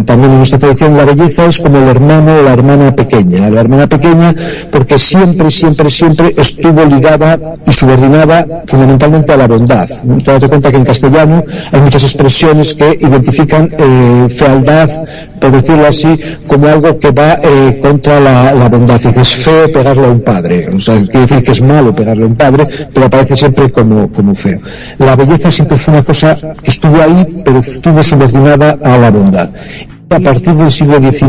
[SPEAKER 7] también en nuestra tradición, la belleza es como el hermano o la hermana pequeña. La hermana pequeña porque siempre estuvo ligada y subordinada fundamentalmente a la bondad. Date cuenta que en castellano hay muchas expresiones que identifican fealdad, por decirlo así, como algo que va contra la bondad. Dices, es feo pegarle a un padre. O sea, quiere decir que es malo pegarle a un padre, pero aparece siempre como feo. La belleza siempre fue una cosa que estuvo ahí, pero estuvo subordinada a la bondad. A partir del siglo XIX,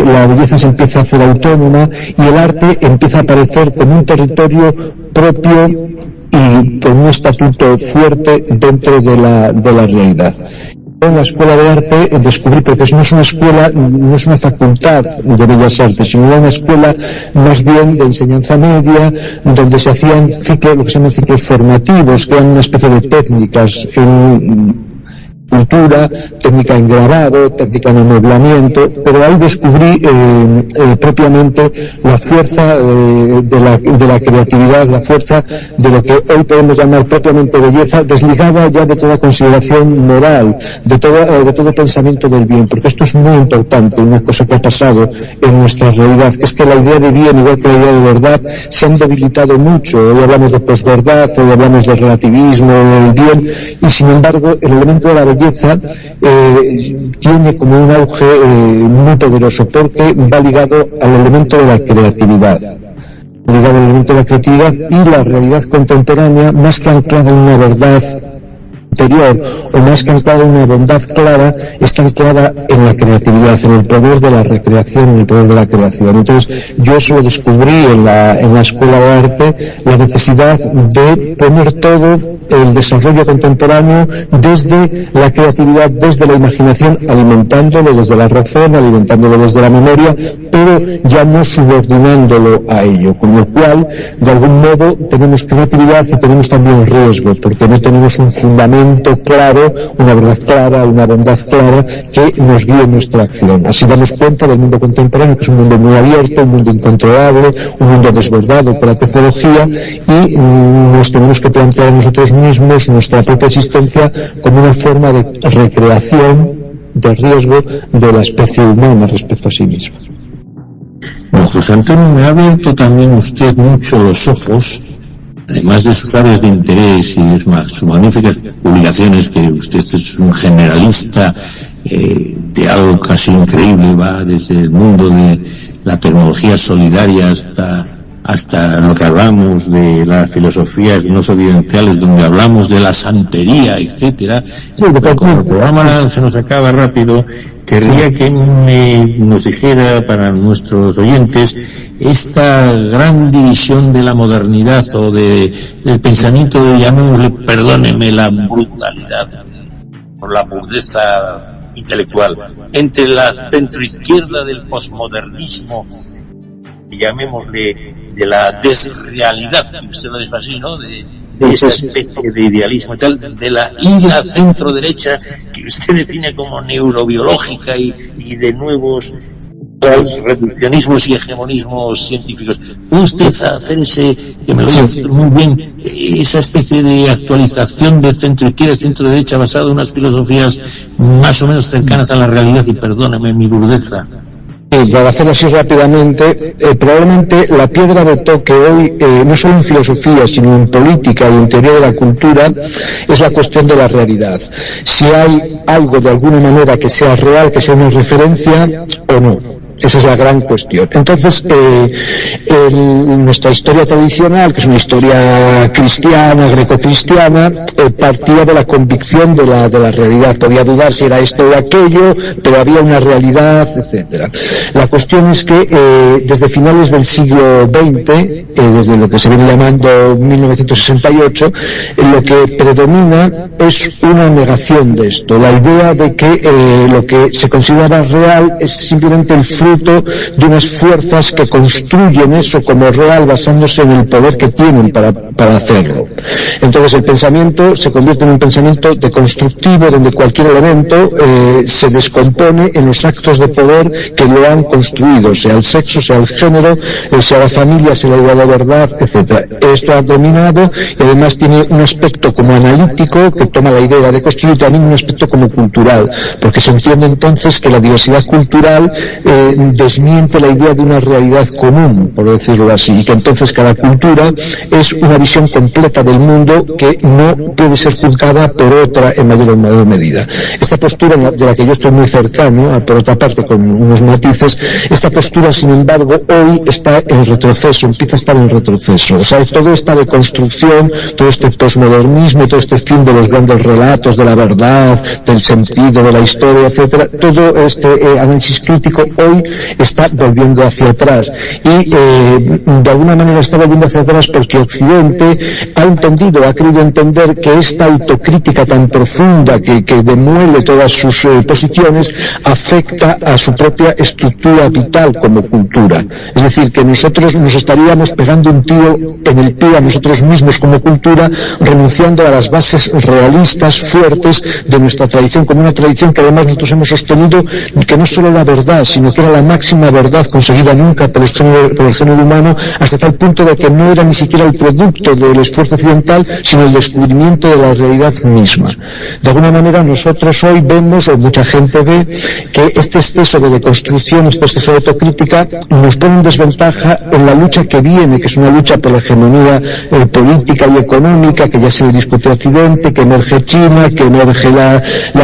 [SPEAKER 7] la belleza se empieza a hacer autónoma y el arte empieza a aparecer como un territorio propio y con un estatuto fuerte dentro de la realidad. En la escuela de arte descubrí, porque no es una escuela, no es una facultad de bellas artes, sino una escuela más bien de enseñanza media, donde se hacían ciclos, lo que se llaman ciclos formativos, que eran una especie de técnicas en cultura, técnica en grabado, técnica en amueblamiento, pero ahí descubrí propiamente la fuerza de la creatividad, la fuerza de lo que hoy podemos llamar propiamente belleza, desligada ya de toda consideración moral, de todo pensamiento del bien, porque esto es muy importante, una cosa que ha pasado en nuestra realidad, que es que la idea de bien, igual que la idea de verdad, se han debilitado mucho. Hoy hablamos de posverdad, hoy hablamos del relativismo, del bien, y sin embargo el elemento de la belleza tiene como un auge muy poderoso, porque va ligado al elemento de la creatividad. Ligado al elemento de la creatividad y la realidad contemporánea, más que anclada en una verdad interior o más que anclada en una bondad clara, está anclada en la creatividad, en el poder de la recreación, en el poder de la creación. Entonces yo eso lo descubrí en la escuela de arte, la necesidad de poner todo el desarrollo contemporáneo desde la creatividad, desde la imaginación, alimentándolo desde la razón, alimentándolo desde la memoria, pero ya no subordinándolo a ello, con lo cual de algún modo tenemos creatividad y tenemos también riesgo, porque no tenemos un fundamento claro, una verdad clara, una bondad clara que nos guíe en nuestra acción. Así damos cuenta del mundo contemporáneo, que es un mundo muy abierto, un mundo incontrolable, un mundo desbordado por la tecnología, y nos tenemos que plantear a nosotros mismos nuestra propia existencia como una forma de recreación, de riesgo de la especie humana respecto a sí misma.
[SPEAKER 2] Bueno, José Antonio, me ha abierto también usted mucho los ojos, además de sus áreas de interés y sus magníficas publicaciones, que usted es un generalista de algo casi increíble, va desde el mundo de la tecnología solidaria hasta lo que hablamos de las filosofías no occidentales, donde hablamos de la santería, etcétera. Como el programa se nos acaba rápido, querría que nos dijera para nuestros oyentes esta gran división de la modernidad o del pensamiento de, llamémosle, perdóneme la brutalidad o la burdeza intelectual, entre la centroizquierda del posmodernismo, llamémosle, de la desrealidad, que usted lo dice así, ¿no?, de de esa especie de idealismo y tal, de la isla centro-derecha que usted define como neurobiológica y de nuevos reduccionismos y hegemonismos científicos. ¿Puede usted hacer que me lo diga muy bien, esa especie de actualización de centro-izquierda y centro-derecha basada en unas filosofías más o menos cercanas a la realidad? Y perdóneme mi burudeza.
[SPEAKER 7] Para hacerlo así rápidamente, probablemente la piedra de toque hoy, no solo en filosofía, sino en política y en teoría de la cultura, es la cuestión de la realidad. Si hay algo de alguna manera que sea real, que sea una referencia o no. Esa es la gran cuestión. Entonces, nuestra historia tradicional, que es una historia cristiana, greco-cristiana, partía de la convicción de la realidad. Podía dudar si era esto o aquello, pero había una realidad, etcétera. La cuestión es que desde finales del siglo XX, desde lo que se viene llamando 1968, lo que predomina es una negación de esto. La idea de que lo que se considera real es simplemente el fruto de unas fuerzas que construyen eso como real basándose en el poder que tienen para hacerlo. Entonces el pensamiento se convierte en un pensamiento deconstructivo donde cualquier elemento se descompone en los actos de poder que lo han construido, sea el sexo, sea el género, sea la familia, sea la idea de la verdad, etcétera. Esto ha dominado y además tiene un aspecto como analítico que toma la idea de construir, y también un aspecto como cultural, porque se entiende entonces que la diversidad cultural desmiente la idea de una realidad común, por decirlo así, y que entonces cada cultura es una visión completa del mundo que no puede ser juzgada por otra en mayor o menor medida. Esta postura, de la que yo estoy muy cercano, por otra parte con unos matices, esta postura sin embargo hoy está en retroceso, empieza a estar en retroceso. O sea, toda esta deconstrucción, todo este posmodernismo, todo este fin de los grandes relatos de la verdad, del sentido, de la historia, etcétera, todo este análisis crítico hoy está volviendo hacia atrás y de alguna manera está volviendo hacia atrás porque Occidente ha entendido, ha querido entender que esta autocrítica tan profunda que demuele todas sus posiciones afecta a su propia estructura vital como cultura. Es decir, que nosotros nos estaríamos pegando un tiro en el pie a nosotros mismos como cultura, renunciando a las bases realistas fuertes de nuestra tradición, como una tradición que además nosotros hemos sostenido que no solo era verdad, sino que era la máxima verdad conseguida nunca por el género humano, hasta tal punto de que no era ni siquiera el producto del esfuerzo occidental, sino el descubrimiento de la realidad misma. De alguna manera nosotros hoy vemos, o mucha gente ve, que este exceso de deconstrucción, este exceso de autocrítica nos pone en desventaja en la lucha que viene, que es una lucha por la hegemonía política y económica, que ya se le discute a Occidente, que emerge China, que emerge la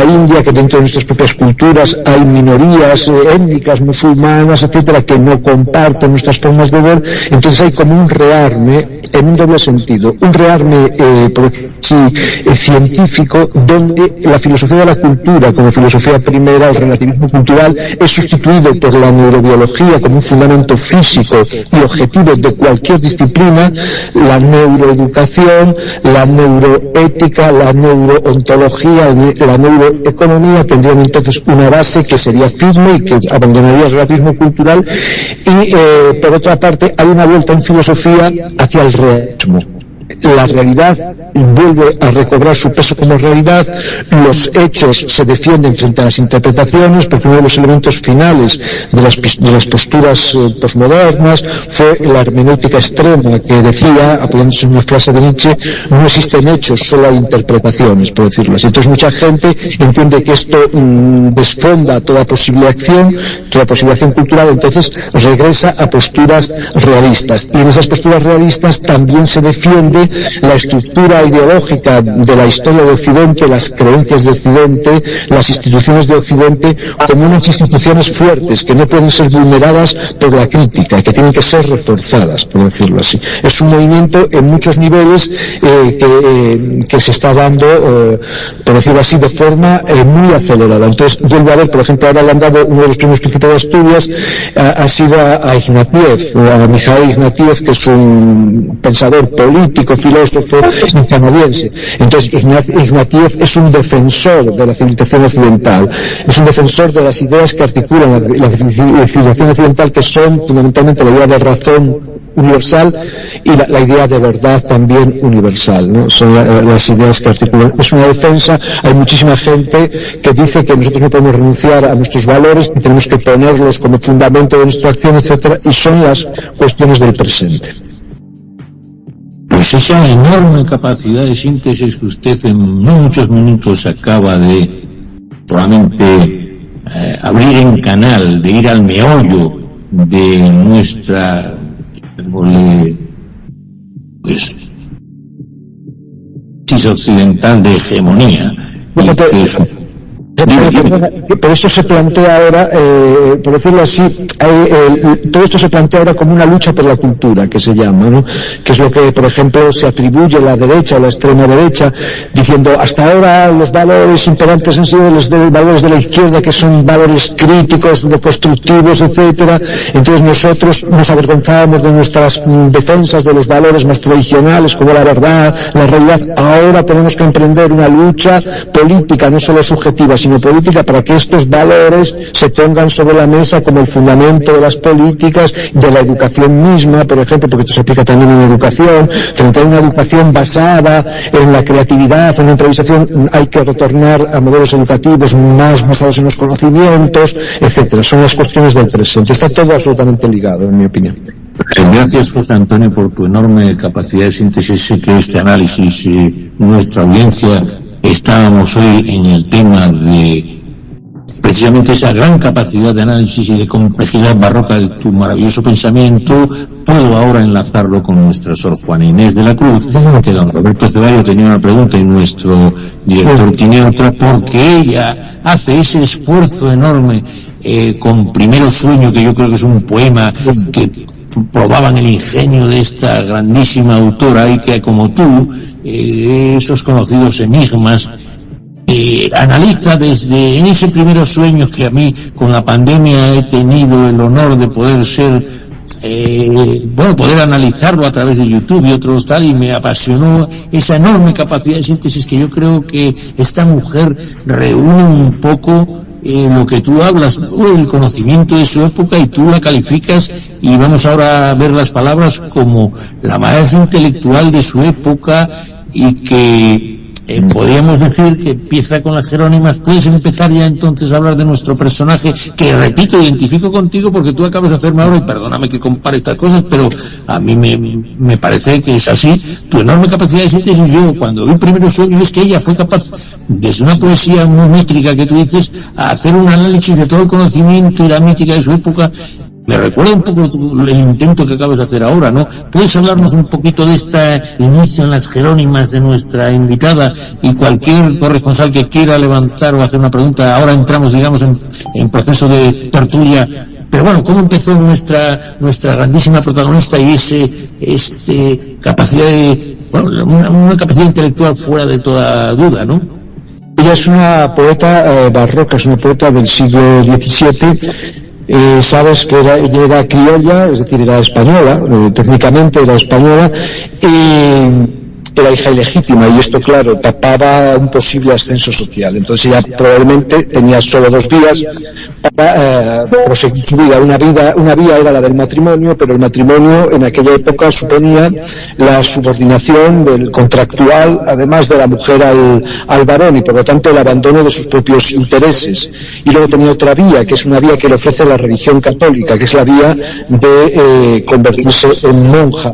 [SPEAKER 7] India, que dentro de nuestras propias culturas hay minorías étnicas, musulmanas, etcétera, que no comparten nuestras formas de ver. Entonces hay como un rearme en un doble sentido, un rearme por decir así, científico, donde la filosofía de la cultura como filosofía primera, el relativismo cultural, es sustituido por la neurobiología como un fundamento físico y objetivo de cualquier disciplina, la neuroeducación, la neuroética, la neuroontología, la neuroeconomía tendrían entonces una base que sería firme y que abandonaría el relativismo cultural y por otra parte hay una vuelta en filosofía hacia el realismo. La realidad vuelve a recobrar su peso como realidad, los hechos se defienden frente a las interpretaciones, porque uno de los elementos finales de las posturas posmodernas fue la hermenéutica extrema, que decía, apoyándose en una frase de Nietzsche, no existen hechos, solo hay interpretaciones, por decirlo así. Entonces mucha gente entiende que esto desfonda toda posible acción, toda posible acción cultural, entonces regresa a posturas realistas, y en esas posturas realistas también se defiende la estructura ideológica de la historia de Occidente, las creencias de Occidente, las instituciones de Occidente como unas instituciones fuertes que no pueden ser vulneradas por la crítica y que tienen que ser reforzadas, por decirlo así. Es un movimiento en muchos niveles que se está dando, por decirlo así, de forma muy acelerada. Entonces vuelve a haber, por ejemplo, ahora le han dado uno de los premios Príncipe de Asturias, ha sido a Ignatieff, a Mikhail Ignatieff, que es un pensador político, filósofo canadiense. Entonces Ignatieff es un defensor de la civilización occidental, es un defensor de las ideas que articulan la civilización occidental, que son fundamentalmente la idea de razón universal y la idea de verdad también universal, ¿no? Son las ideas que articulan. Es una defensa. Hay muchísima gente que dice que nosotros no podemos renunciar a nuestros valores, que tenemos que ponerlos como fundamento de nuestra acción, etcétera, y son las cuestiones del presente.
[SPEAKER 2] Pues esa enorme capacidad de síntesis que usted en muchos minutos acaba de probablemente abrir en canal, de ir al meollo de nuestra occidental de hegemonía.
[SPEAKER 7] Pero esto se plantea ahora, por decirlo así, todo esto se plantea ahora como una lucha por la cultura, que se llama, ¿no? Que es lo que, por ejemplo, se atribuye a la derecha o la extrema derecha, diciendo hasta ahora los valores imperantes han sido los valores de la izquierda, que son valores críticos, deconstructivos, etcétera. Entonces nosotros nos avergonzábamos de nuestras defensas de los valores más tradicionales, como la verdad, la realidad. Ahora tenemos que emprender una lucha política, no solo subjetiva, sino política, para que estos valores se pongan sobre la mesa como el fundamento de las políticas, de la educación misma, por ejemplo, porque esto se aplica también en educación. Frente a una educación basada en la creatividad, en la improvisación, hay que retornar a modelos educativos más basados en los conocimientos, etcétera. Son las cuestiones del presente. Está todo absolutamente ligado, en mi opinión.
[SPEAKER 2] Gracias, José Antonio, por tu enorme capacidad de síntesis. Sé que este análisis, nuestra audiencia, estábamos hoy en el tema de precisamente esa gran capacidad de análisis y de complejidad barroca de tu maravilloso pensamiento. Puedo ahora enlazarlo con nuestra Sor Juana Inés de la Cruz, que don Roberto Ceballos tenía una pregunta y nuestro director tiene otra, porque ella hace ese esfuerzo enorme con Primero Sueño, que yo creo que es un poema que probaban el ingenio de esta grandísima autora, y que como tú, esos conocidos enigmas, analiza desde en ese Primero Sueño, que a mí con la pandemia he tenido el honor de poder ser poder analizarlo a través de YouTube y otros tal, y me apasionó esa enorme capacidad de síntesis que yo creo que esta mujer reúne un poco lo que tú hablas, el conocimiento de su época, y tú la calificas, y vamos ahora a ver las palabras como la maestra intelectual de su época, y que podríamos decir que empieza con las Jerónimas. Puedes empezar ya entonces a hablar de nuestro personaje, que repito, identifico contigo porque tú acabas de hacerme ahora, y perdóname que compare estas cosas, pero a mí me parece que es así, tu enorme capacidad de síntesis. Yo cuando vi Primero Sueño es que ella fue capaz, desde una poesía muy métrica que tú dices, a hacer un análisis de todo el conocimiento y la mítica de su época. Me recuerda un poco el intento que acabas de hacer ahora, ¿no? ¿Puedes hablarnos un poquito de este inicio en las Jerónimas de nuestra invitada, y cualquier corresponsal que quiera levantar o hacer una pregunta? Ahora entramos, digamos, en proceso de tertulia. Pero bueno, ¿cómo empezó nuestra grandísima protagonista y capacidad de, una capacidad intelectual fuera de toda duda, ¿no?
[SPEAKER 7] Ella es una poeta barroca, es una poeta del siglo XVII. Sabes que ella era criolla, es decir, era española, técnicamente era española, y era hija ilegítima, y esto, claro, tapaba un posible ascenso social. Entonces ella probablemente tenía solo dos vías para proseguir su vida. Una vía era la del matrimonio, pero el matrimonio en aquella época suponía la subordinación del contractual, además de la mujer al varón, y por lo tanto el abandono de sus propios intereses. Y luego tenía otra vía, que es una vía que le ofrece la religión católica, que es la vía de convertirse en monja.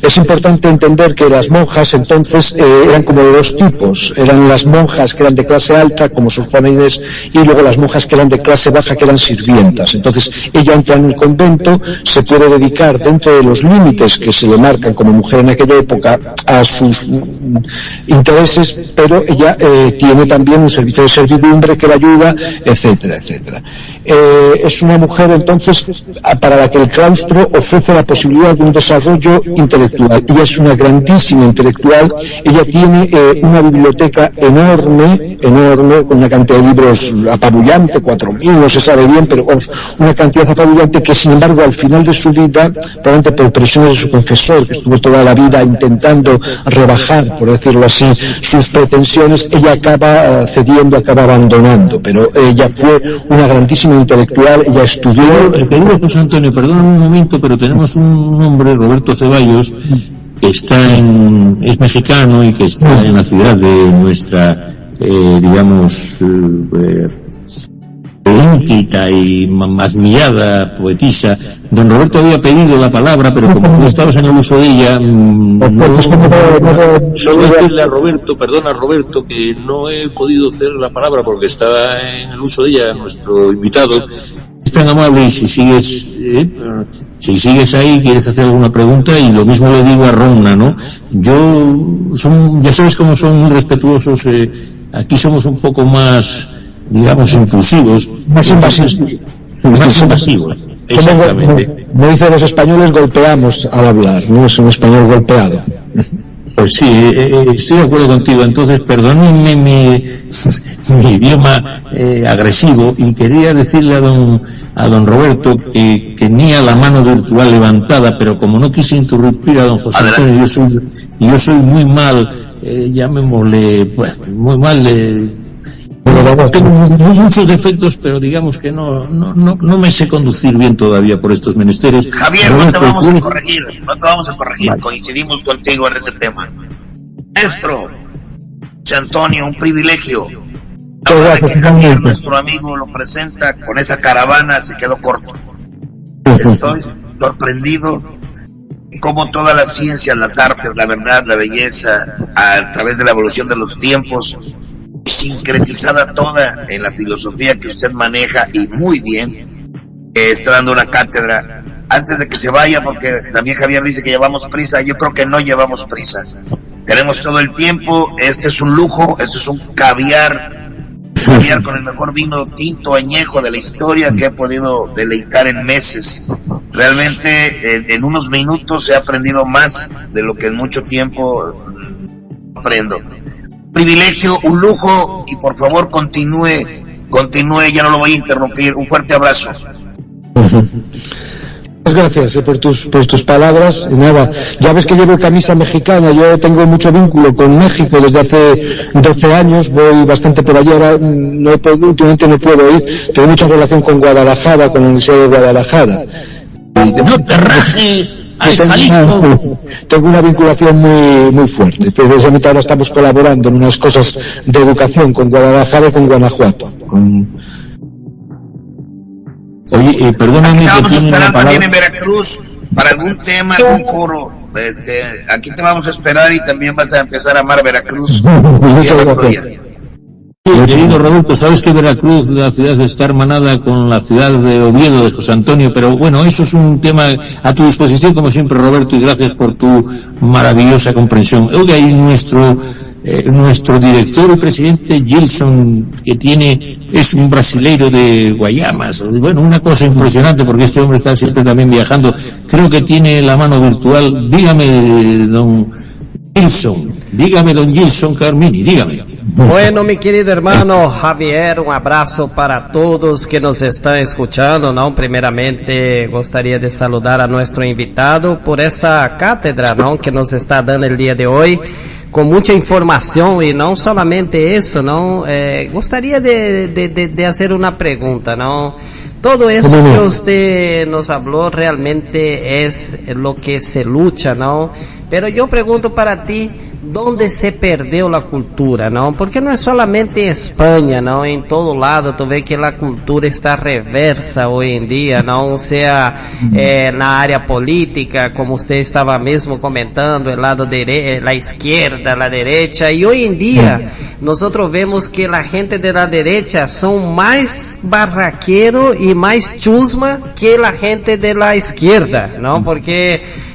[SPEAKER 7] Es importante entender que las monjas entonces eran como de dos tipos. Eran las monjas que eran de clase alta, como Sor Juana Inés, y luego las monjas que eran de clase baja, que eran sirvientas. Entonces ella entra en el convento, se puede dedicar dentro de los límites que se le marcan como mujer en aquella época a sus intereses, pero ella tiene también un servicio de servidumbre que la ayuda, etcétera, etcétera. Es una mujer entonces para la que el claustro ofrece la posibilidad de un desarrollo intelectual. Ella es una grandísima intelectual intelectual. Ella tiene una biblioteca enorme, con una cantidad de libros apabullante, 4.000, no se sabe bien, pero una cantidad apabullante que, sin embargo, al final de su vida, probablemente por presiones de su confesor, que estuvo toda la vida intentando rebajar, por decirlo así, sus pretensiones, ella acaba cediendo, acaba abandonando, pero ella fue una grandísima intelectual, ella estudió...
[SPEAKER 2] Querido José Antonio, perdóname un momento, pero tenemos un hombre, Roberto Ceballos, que es mexicano y que está en la ciudad de nuestra, íntita y masmillada poetisa. Don Roberto había pedido la palabra, pero como tú estabas en el uso de ella, solo decirle a Roberto, perdona Roberto, que no he podido hacer la palabra porque estaba en el uso de ella nuestro invitado. Es tan amable, y si sigues ahí, quieres hacer alguna pregunta, y lo mismo le digo a Ronna, ¿no? Ya sabes cómo son muy respetuosos, aquí somos un poco más, digamos, inclusivos, más invasivos. Exactamente.
[SPEAKER 7] Me dicen los españoles, golpeamos al hablar, no es un español golpeado.
[SPEAKER 2] Pues sí, estoy de acuerdo contigo. Entonces, perdónenme mi idioma agresivo, y quería decirle a don Roberto que tenía la mano virtual levantada, pero como no quise interrumpir a don José Antonio, yo soy muy mal, llamémosle, pues, muy mal, tengo muchos defectos, pero digamos que no me sé conducir bien todavía por estos menesteres.
[SPEAKER 3] Javier, no te vamos a corregir, vale. Coincidimos contigo en ese tema. Maestro José Antonio, un privilegio. Ahora que Javier, nuestro amigo, lo presenta con esa caravana, se quedó corto. Estoy sorprendido cómo todas las ciencias, las artes, la verdad, la belleza, a través de la evolución de los tiempos, sincretizada toda en la filosofía que usted maneja, y muy bien, está dando una cátedra. Antes de que se vaya, porque también Javier dice que llevamos prisa, yo creo que no llevamos prisa, tenemos todo el tiempo. Este es un lujo, este es un caviar con el mejor vino tinto añejo de la historia que he podido deleitar en meses. Realmente en unos minutos he aprendido más de lo que en mucho tiempo aprendo. Privilegio, un lujo, y por favor continúe, ya no lo voy a interrumpir. Un fuerte abrazo.
[SPEAKER 7] Muchas gracias por tus palabras. Y nada, ya ves que llevo camisa mexicana, yo tengo mucho vínculo con México desde hace 12 años, voy bastante por allí, ahora últimamente no puedo ir, tengo mucha relación con Guadalajara, con la Universidad de Guadalajara.
[SPEAKER 2] ¡No te rajes! ¡Ay, Jalisco!
[SPEAKER 7] Tengo una vinculación muy fuerte. Precisamente ahora estamos colaborando en unas cosas de educación con Guadalajara y con Guanajuato.
[SPEAKER 2] Oye, perdóname.
[SPEAKER 3] Estábamos esperando también en Veracruz para algún tema, algún foro. Aquí te vamos a esperar, y también vas a empezar a amar Veracruz.
[SPEAKER 2] Querido Roberto, sabes que Veracruz, la ciudad, está hermanada con la ciudad de Oviedo, de José Antonio, pero bueno, eso es un tema a tu disposición, como siempre, Roberto, y gracias por tu maravillosa comprensión. Oiga, y nuestro director y presidente Gilson, es un brasileiro de Guayamas, bueno, una cosa impresionante, porque este hombre está siempre también viajando, creo que tiene la mano virtual. Dígame, don Gilson Carmini, dígame.
[SPEAKER 4] Bueno, mi querido hermano Javier, un abrazo para todos que nos están escuchando, ¿no? Primeramente, gustaría de saludar a nuestro invitado por esa cátedra, ¿no? Que nos está dando el día de hoy, con mucha información, y no solamente eso, ¿no? Gustaría de hacer una pregunta, ¿no? Todo eso que usted nos habló realmente es lo que se lucha, ¿no? Pero yo pregunto para ti, ¿dónde se perdió la cultura, no? Porque no es solamente en España, ¿no? En todo lado tú ves que la cultura está reversa hoy en día, ¿no? O sea, en la área política, como usted estaba mismo comentando, el lado la izquierda, la derecha, y hoy en día nosotros vemos que la gente de la derecha son más barraqueros y más chusma que la gente de la izquierda, ¿no? Porque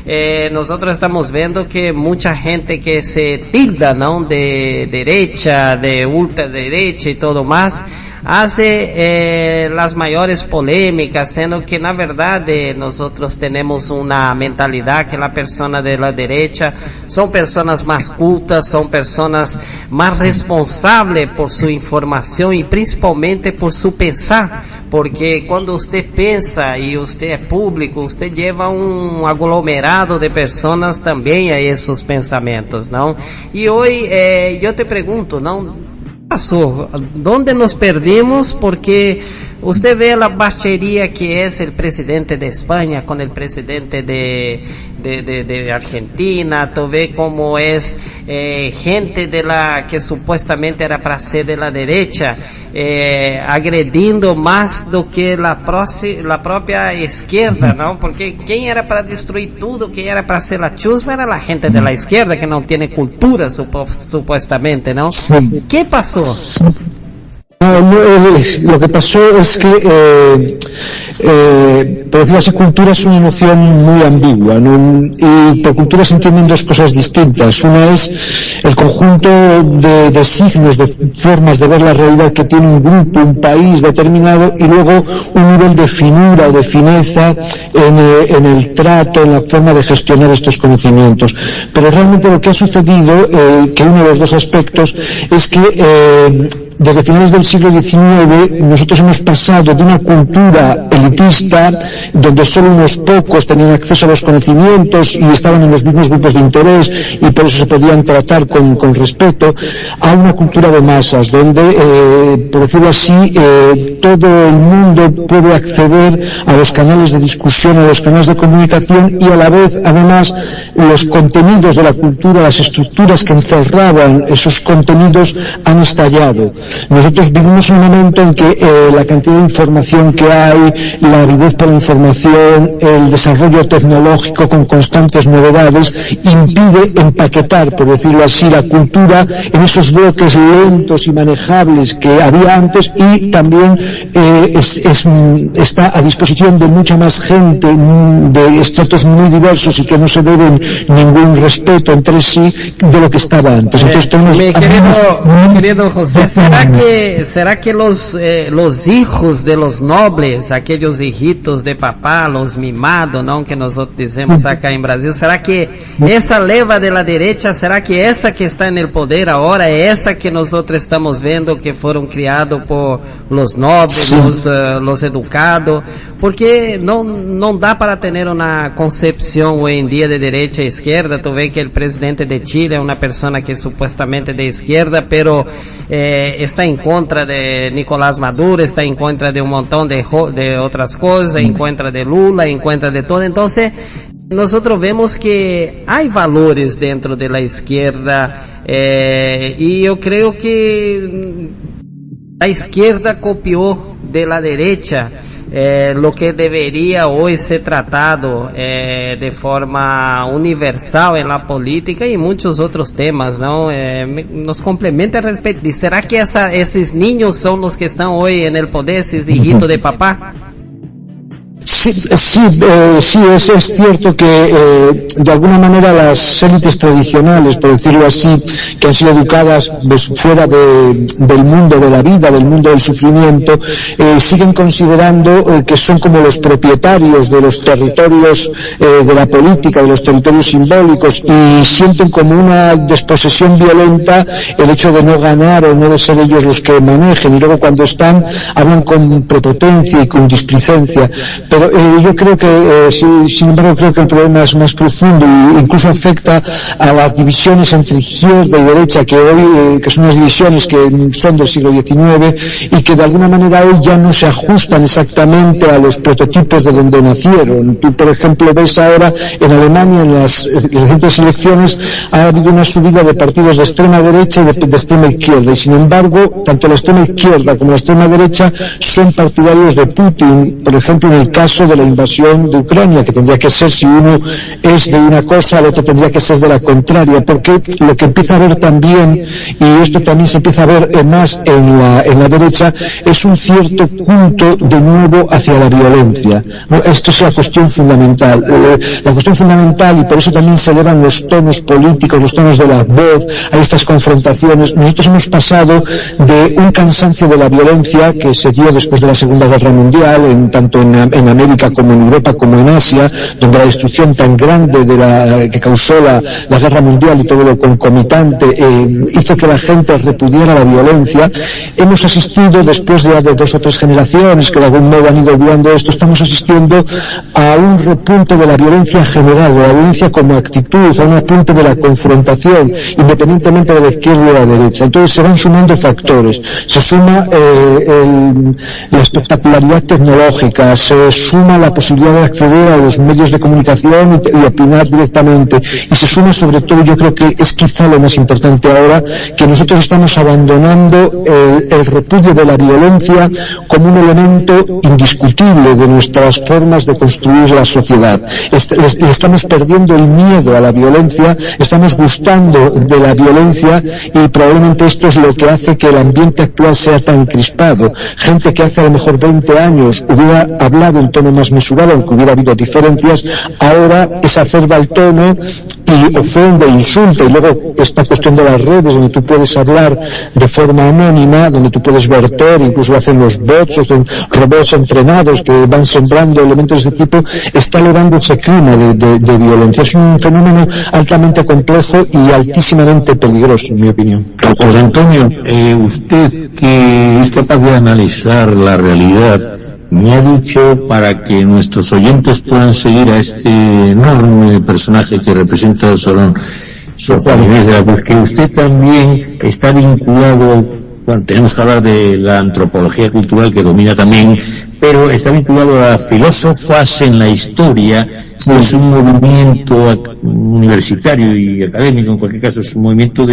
[SPEAKER 4] nosotros estamos viendo que mucha gente que se tilda, ¿no? De derecha, de ultraderecha y todo más, hace las mayores polémicas, siendo que na verdad nosotros tenemos una mentalidad que la persona de la derecha son personas más cultas, son personas más responsables por su información y principalmente por su pensar. Porque cuando usted piensa y usted es público, usted lleva un aglomerado de personas también a esos pensamientos, ¿no? Y hoy yo te pregunto, ¿no? ¿Qué pasó? ¿Dónde nos perdimos? Porque usted ve la bachería que es el presidente de España con el presidente de Argentina, tú ves cómo es gente de la que supuestamente era para ser de la derecha, agrediendo más do que la propia izquierda, ¿no? Porque quien era para destruir todo, quien era para hacer la chusma era la gente de la izquierda que no tiene cultura supuestamente, ¿no?
[SPEAKER 7] Sí.
[SPEAKER 4] ¿Qué pasó?
[SPEAKER 7] Lo que pasó es que, por decirlo así, cultura es una noción muy ambigua, ¿no? Y por cultura se entienden dos cosas distintas. Una es el conjunto de signos, de formas de ver la realidad que tiene un grupo, un país determinado, y luego un nivel de finura o de fineza en el trato, en la forma de gestionar estos conocimientos. Pero realmente lo que ha sucedido, que uno de los dos aspectos, es que desde finales del siglo XIX nosotros hemos pasado de una cultura elitista donde solo unos pocos tenían acceso a los conocimientos y estaban en los mismos grupos de interés y por eso se podían tratar con respeto, a una cultura de masas donde, por decirlo así, todo el mundo puede acceder a los canales de discusión, a los canales de comunicación y a la vez, además, los contenidos de la cultura, las estructuras que encerraban esos contenidos han estallado. Nosotros vivimos un momento en que la cantidad de información que hay, la avidez por la información, el desarrollo tecnológico con constantes novedades, impide empaquetar, por decirlo así, la cultura en esos bloques lentos y manejables que había antes y también está a disposición de mucha más gente, de estratos muy diversos y que no se deben ningún respeto entre sí de lo que estaba antes. Entonces,
[SPEAKER 4] mi querido José, ¿será que los hijos de los nobles, aquellos hijitos de papá, los mimados, ¿no? Que nosotros decimos acá en Brasil, ¿será que esa leva de la derecha, será que esa que está en el poder ahora, esa que nosotros estamos viendo que fueron criados por los nobles, los educados? Porque no da para tener una concepción hoy en día de derecha e izquierda. Tú ves que el presidente de Chile es una persona que es supuestamente de izquierda, pero está en contra de Nicolás Maduro, está en contra de un montón de otras cosas, en contra de Lula, en contra de todo. Entonces, nosotros vemos que hay valores dentro de la izquierda, y yo creo que la izquierda copió de la derecha lo que debería hoy ser tratado de forma universal en la política y muchos otros temas, ¿no? Nos complementa a respeto. ¿Será que esos niños son los que están hoy en el poder, esos hijitos de papá?
[SPEAKER 7] Sí, es cierto que de alguna manera las élites tradicionales, por decirlo así, que han sido educadas pues, fuera del mundo de la vida, del mundo del sufrimiento, siguen considerando que son como los propietarios de los territorios de la política, de los territorios simbólicos, y sienten como una desposesión violenta el hecho de no ganar o no de ser ellos los que manejen, y luego cuando están hablan con prepotencia y con displicencia. Pero yo creo que, sin embargo, creo que el problema es más profundo e incluso afecta a las divisiones entre izquierda y derecha que hoy, que son unas divisiones que son del siglo XIX y que de alguna manera hoy ya no se ajustan exactamente a los prototipos de donde nacieron. Tú, por ejemplo, ves ahora en Alemania, en las recientes elecciones, ha habido una subida de partidos de extrema derecha y de extrema izquierda, y sin embargo, tanto la extrema izquierda como la extrema derecha son partidarios de Putin. Por ejemplo, en el caso caso de la invasión de Ucrania, que tendría que ser, si uno es de una cosa, el otro tendría que ser de la contraria, porque lo que empieza a ver también, y esto también se empieza a ver más en la derecha, es un cierto culto de nuevo hacia la violencia. Esto es la cuestión fundamental. La cuestión fundamental, y por eso también se elevan los tonos políticos, los tonos de la voz, a estas confrontaciones. Nosotros hemos pasado de un cansancio de la violencia que se dio después de la Segunda Guerra Mundial, tanto en América como en Europa como en Asia, donde la destrucción tan grande que causó la Guerra Mundial y todo lo concomitante hizo que la gente repudiara la violencia. Hemos asistido, después de 2 o 3 generaciones que de algún modo han ido olvidando esto, estamos asistiendo a un repunte de la violencia general, de la violencia como actitud, a un apunte de la confrontación, independientemente de la izquierda y de la derecha. Entonces se van sumando factores, se suma la espectacularidad tecnológica, se suma la posibilidad de acceder a los medios de comunicación y opinar directamente, y se suma sobre todo, yo creo que es quizá lo más importante ahora, que nosotros estamos abandonando el repudio de la violencia como un elemento indiscutible de nuestras formas de construir la sociedad. Estamos perdiendo el miedo a la violencia, estamos gustando de la violencia, y probablemente esto es lo que hace que el ambiente actual sea tan crispado. Gente que hace a lo mejor 20 años hubiera hablado en tono más mesurado, aunque hubiera habido diferencias, ahora exacerba el tono y ofende, insulta, y luego esta cuestión de las redes, donde tú puedes hablar de forma anónima, donde tú puedes verter, incluso lo hacen los bots, hacen robots entrenados que van sembrando elementos de este tipo, está elevando ese clima de violencia. Es un fenómeno altamente complejo y altísimamente peligroso, en mi opinión.
[SPEAKER 2] José Antonio, usted que es capaz de analizar la realidad, me ha dicho, para que nuestros oyentes puedan seguir a este enorme personaje que representa Sor Juana Inés de la Cruz, que usted también está vinculado, bueno, tenemos que hablar de la antropología cultural que domina también, pero está vinculado a Filósofas en la Historia. Sí. Es un movimiento universitario y académico, en cualquier caso, es un movimiento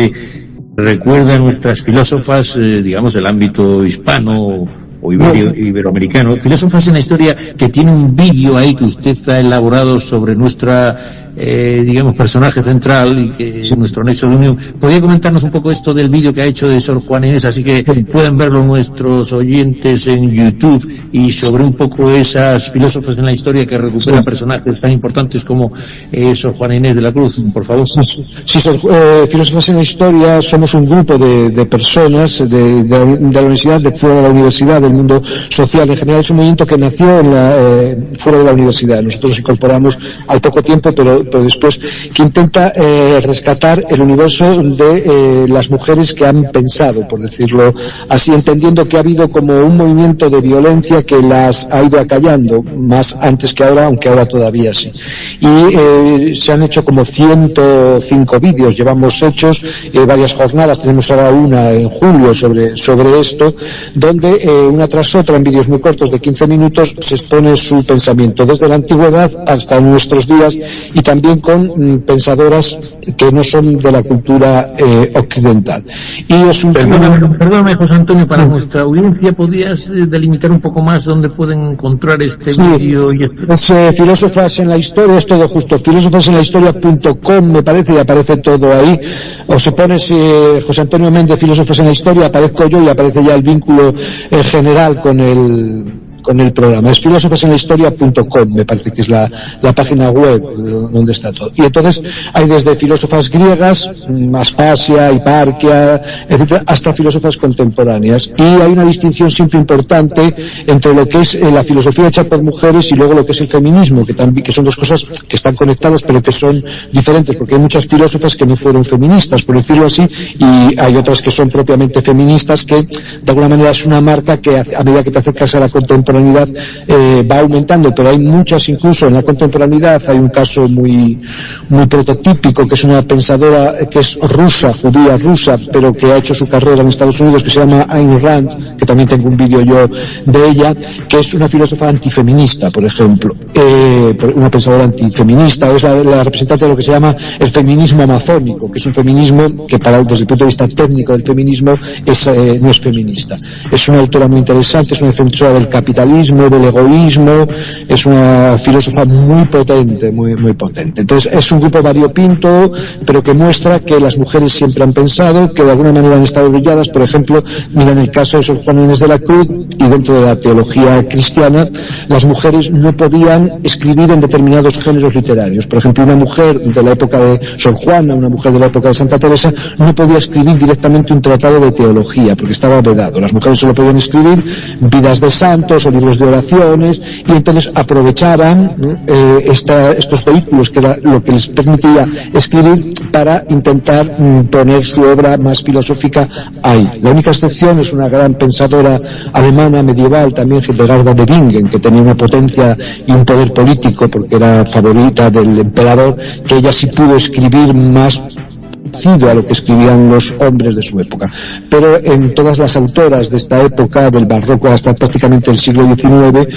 [SPEAKER 2] recuerda a nuestras filósofas, digamos, del ámbito hispano o iberoamericano, Filósofas en la Historia, que tiene un vídeo ahí que usted ha elaborado sobre nuestra, digamos, personaje central y que es nuestro nexo de unión. ¿Podría comentarnos un poco esto del vídeo que ha hecho de Sor Juana Inés? Así que pueden verlo nuestros oyentes en YouTube, y sobre un poco esas filósofas en la historia que recuperan personajes tan importantes como Sor Juana Inés de la Cruz, por favor.
[SPEAKER 7] Sí, Filósofas en la Historia somos un grupo de personas de la universidad, de fuera de la universidad, del mundo social en general. Es un movimiento que nació fuera de la universidad. Nosotros nos incorporamos al poco tiempo, pero después, que intenta rescatar el universo de las mujeres que han pensado, por decirlo así, entendiendo que ha habido como un movimiento de violencia que las ha ido acallando, más antes que ahora, aunque ahora todavía sí. Y se han hecho como 105 vídeos, llevamos hechos varias jornadas, tenemos ahora una en julio sobre esto, donde una tras otra, en vídeos muy cortos de 15 minutos, se expone su pensamiento desde la antigüedad hasta nuestros días, y también con pensadoras que no son de la cultura occidental. Y es un
[SPEAKER 2] Perdóname, José Antonio, para nuestra audiencia, ¿podrías delimitar un poco más dónde pueden encontrar este vídeo?
[SPEAKER 7] Es Filósofas en la Historia, es todo justo, filosofasenlahistoria.com, me parece, y aparece todo ahí. O se pone José Antonio Méndez, Filósofas en la Historia, aparezco yo y aparece ya el vínculo general con el programa. Es filosofasenlahistoria.com, me parece que es la página web donde está todo. Y entonces hay desde filósofas griegas, Aspasia, Hiparquia, etcétera, hasta filósofas contemporáneas. Y hay una distinción siempre importante entre lo que es la filosofía hecha por mujeres y luego lo que es el feminismo, que son dos cosas que están conectadas pero que son diferentes, porque hay muchas filósofas que no fueron feministas, por decirlo así, y hay otras que son propiamente feministas, que de alguna manera es una marca que a medida que te acercas a la contemporaneidad va aumentando, pero hay muchas, incluso en la contemporaneidad hay un caso muy prototípico, que es una pensadora que es judía rusa, pero que ha hecho su carrera en Estados Unidos, que se llama Ayn Rand, que también tengo un vídeo yo de ella, que es una filósofa antifeminista, por ejemplo, una pensadora antifeminista, es la representante de lo que se llama el feminismo amazónico, que es un feminismo que desde el punto de vista técnico del feminismo no es feminista. Es una autora muy interesante, es una defensora del capitalismo sentimentalismo, del egoísmo. Es una filósofa muy potente, muy potente. Entonces es un grupo variopinto, pero que muestra que las mujeres siempre han pensado, que de alguna manera han estado brilladas. Por ejemplo, mira en el caso de Sor Juana Inés de la Cruz, y dentro de la teología cristiana, las mujeres no podían escribir en determinados géneros literarios. Por ejemplo, una mujer de la época de Sor Juana, una mujer de la época de Santa Teresa, no podía escribir directamente un tratado de teología, porque estaba vedado. Las mujeres solo podían escribir vidas de santos o libros de oraciones, y entonces aprovechaban estos vehículos, que era lo que les permitía escribir, para intentar poner su obra más filosófica ahí. La única excepción es una gran pensadora alemana medieval, también Hildegarda de Bingen, que tenía una potencia y un poder político porque era favorita del emperador, que ella sí pudo escribir más parecido a lo que escribían los hombres de su época. Pero en todas las autoras de esta época, del barroco hasta prácticamente el siglo XIX,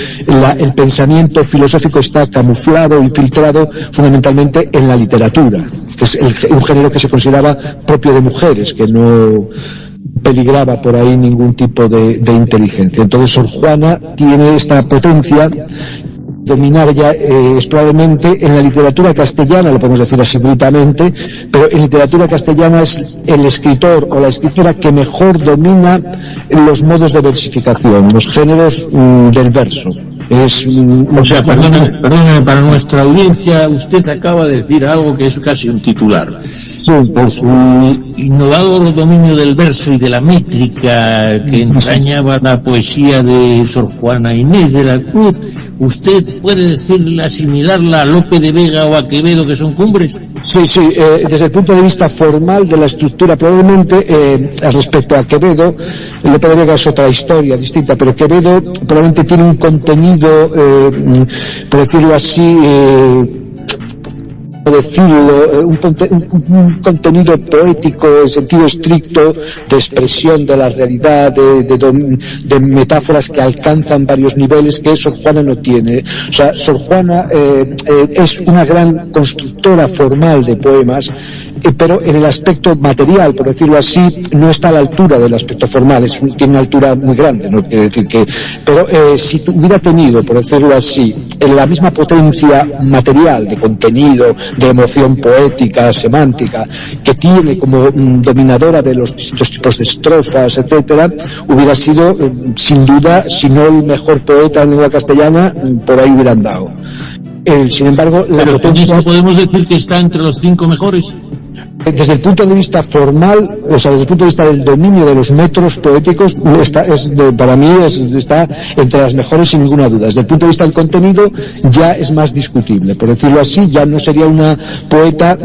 [SPEAKER 7] el pensamiento filosófico está camuflado y filtrado fundamentalmente en la literatura, que es un género que se consideraba propio de mujeres, que no peligraba por ahí ningún tipo de inteligencia. Entonces Sor Juana tiene esta potencia. Dominar ya es probablemente en la literatura castellana, lo podemos decir así brutamente, pero en literatura castellana es el escritor o la escritora que mejor domina los modos de versificación, los géneros del verso.
[SPEAKER 2] Perdóneme, para nuestra audiencia, usted acaba de decir algo que es casi un titular. Por su innovador dominio del verso y de la métrica que entrañaba la poesía de Sor Juana Inés de la Cruz, ¿usted puede decirle, asimilarla a Lope de Vega o a Quevedo, que son cumbres?
[SPEAKER 7] Sí, desde el punto de vista formal de la estructura, probablemente, respecto a Quevedo, Lope de Vega es otra historia distinta, pero Quevedo probablemente tiene un contenido, por decirlo así, un contenido poético en sentido estricto, de expresión de la realidad, de metáforas que alcanzan varios niveles, que Sor Juana no tiene. O sea, Sor Juana es una gran constructora formal de poemas, pero en el aspecto material, por decirlo así, no está a la altura del aspecto formal, tiene una altura muy grande, no quiere decir que, pero si hubiera tenido, por decirlo así, la misma potencia material de contenido, de emoción poética, semántica, que tiene como dominadora de los distintos tipos de estrofas, etcétera, hubiera sido, sin duda, si no el mejor poeta en lengua castellana, por ahí hubiera andado. Sin embargo,
[SPEAKER 2] la potencia... ¿Podemos decir que está entre los 5 mejores?
[SPEAKER 7] Desde el punto de vista formal, o sea, desde el punto de vista del dominio de los metros poéticos, para mí está entre las mejores sin ninguna duda. Desde el punto de vista del contenido ya es más discutible, por decirlo así, ya no sería una poeta,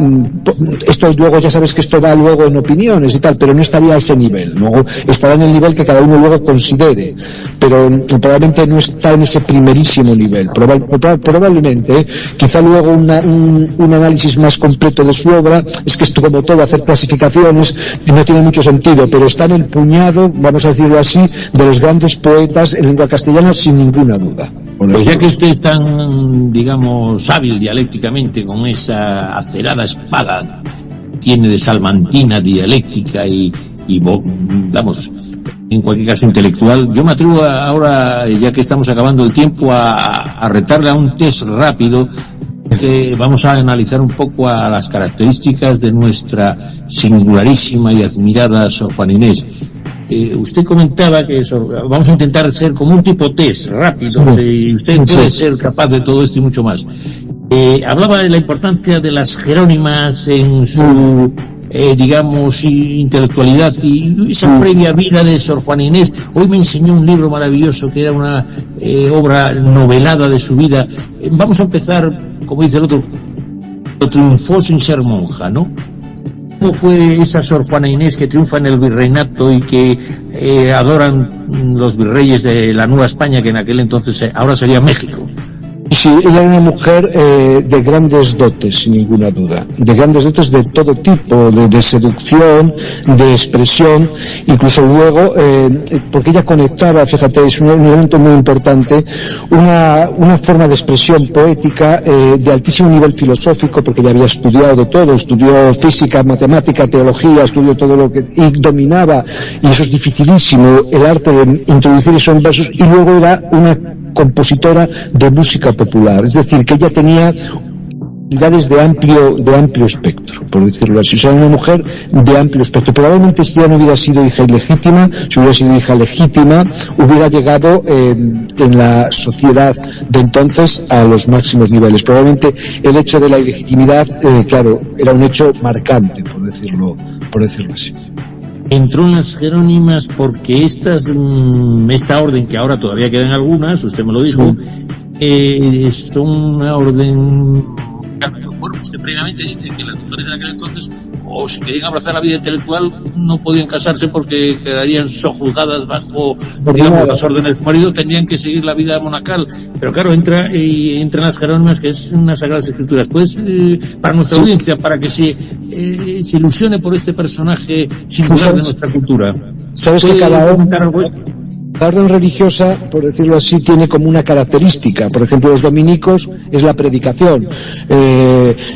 [SPEAKER 7] esto luego ya sabes que esto va luego en opiniones y tal, pero no estaría a ese nivel, luego estará en el nivel que cada uno luego considere, pero probablemente no está en ese primerísimo nivel, probablemente, quizá luego un análisis más completo de su obra, es que esto como todo, hacer clasificaciones no tiene mucho sentido, pero está en el puñado, vamos a decirlo así, de los grandes poetas en lengua castellana sin ninguna duda.
[SPEAKER 2] Pues ya que usted es tan, digamos, hábil dialécticamente, con esa acerada espada tiene de salmantina dialéctica y vamos, en cualquier caso intelectual, yo me atrevo ahora, ya que estamos acabando el tiempo, a retarle a un test rápido. Vamos a analizar un poco a las características de nuestra singularísima y admirada Sor Juana Inés. Usted comentaba que vamos a intentar ser como un tipo test rápido, y usted puede ser capaz de todo esto y mucho más. Hablaba de la importancia de las jerónimas en su digamos, intelectualidad y esa previa vida de Sor Juana Inés. Hoy me enseñó un libro maravilloso que era una obra novelada de su vida. Vamos a empezar, como dice el otro, triunfó sin ser monja, ¿no? ¿Cómo fue esa Sor Juana Inés que triunfa en el virreinato y que adoran los virreyes de la Nueva España, que en aquel entonces ahora sería México?
[SPEAKER 7] Sí, ella era una mujer de grandes dotes, sin ninguna duda, de grandes dotes de todo tipo, de seducción, de expresión, incluso luego, porque ella conectaba, fíjate, es un elemento muy importante, una forma de expresión poética de altísimo nivel filosófico, porque ella había estudiado de todo, estudió física, matemática, teología, estudió todo lo que, y dominaba, y eso es dificilísimo, el arte de introducir eso en versos, y luego era una compositora de música popular, es decir, que ella tenía habilidades de amplio espectro, por decirlo así. O sea, una mujer de amplio espectro. Probablemente si ella no hubiera sido hija ilegítima, si hubiera sido hija legítima, hubiera llegado en la sociedad de entonces a los máximos niveles. Probablemente el hecho de la ilegitimidad, claro, era un hecho marcante, por decirlo así.
[SPEAKER 2] Entró en las Jerónimas porque esta orden, que ahora todavía quedan algunas, usted me lo dijo, es una orden... Bueno, usted previamente dice que las mujeres en aquel entonces, o si querían abrazar la vida intelectual, no podían casarse porque quedarían sojuzgadas bajo, digamos, las órdenes de su marido, tendrían que seguir la vida monacal. Pero claro, entra en las Jerónimas, que es unas Sagradas Escrituras. Pues, para nuestra audiencia, para que se ilusione por este personaje singular de nuestra cultura.
[SPEAKER 7] ¿Sabes que cada orden religiosa, por decirlo así, tiene como una característica? Por ejemplo, los dominicos es la predicación,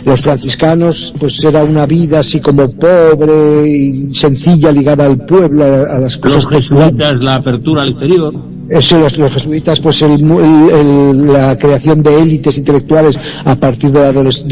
[SPEAKER 7] los franciscanos pues era una vida así como pobre y sencilla, ligada al pueblo, a las cosas.
[SPEAKER 2] Los jesuitas, la apertura al exterior.
[SPEAKER 7] Eso, los jesuitas, pues la creación de élites intelectuales a partir de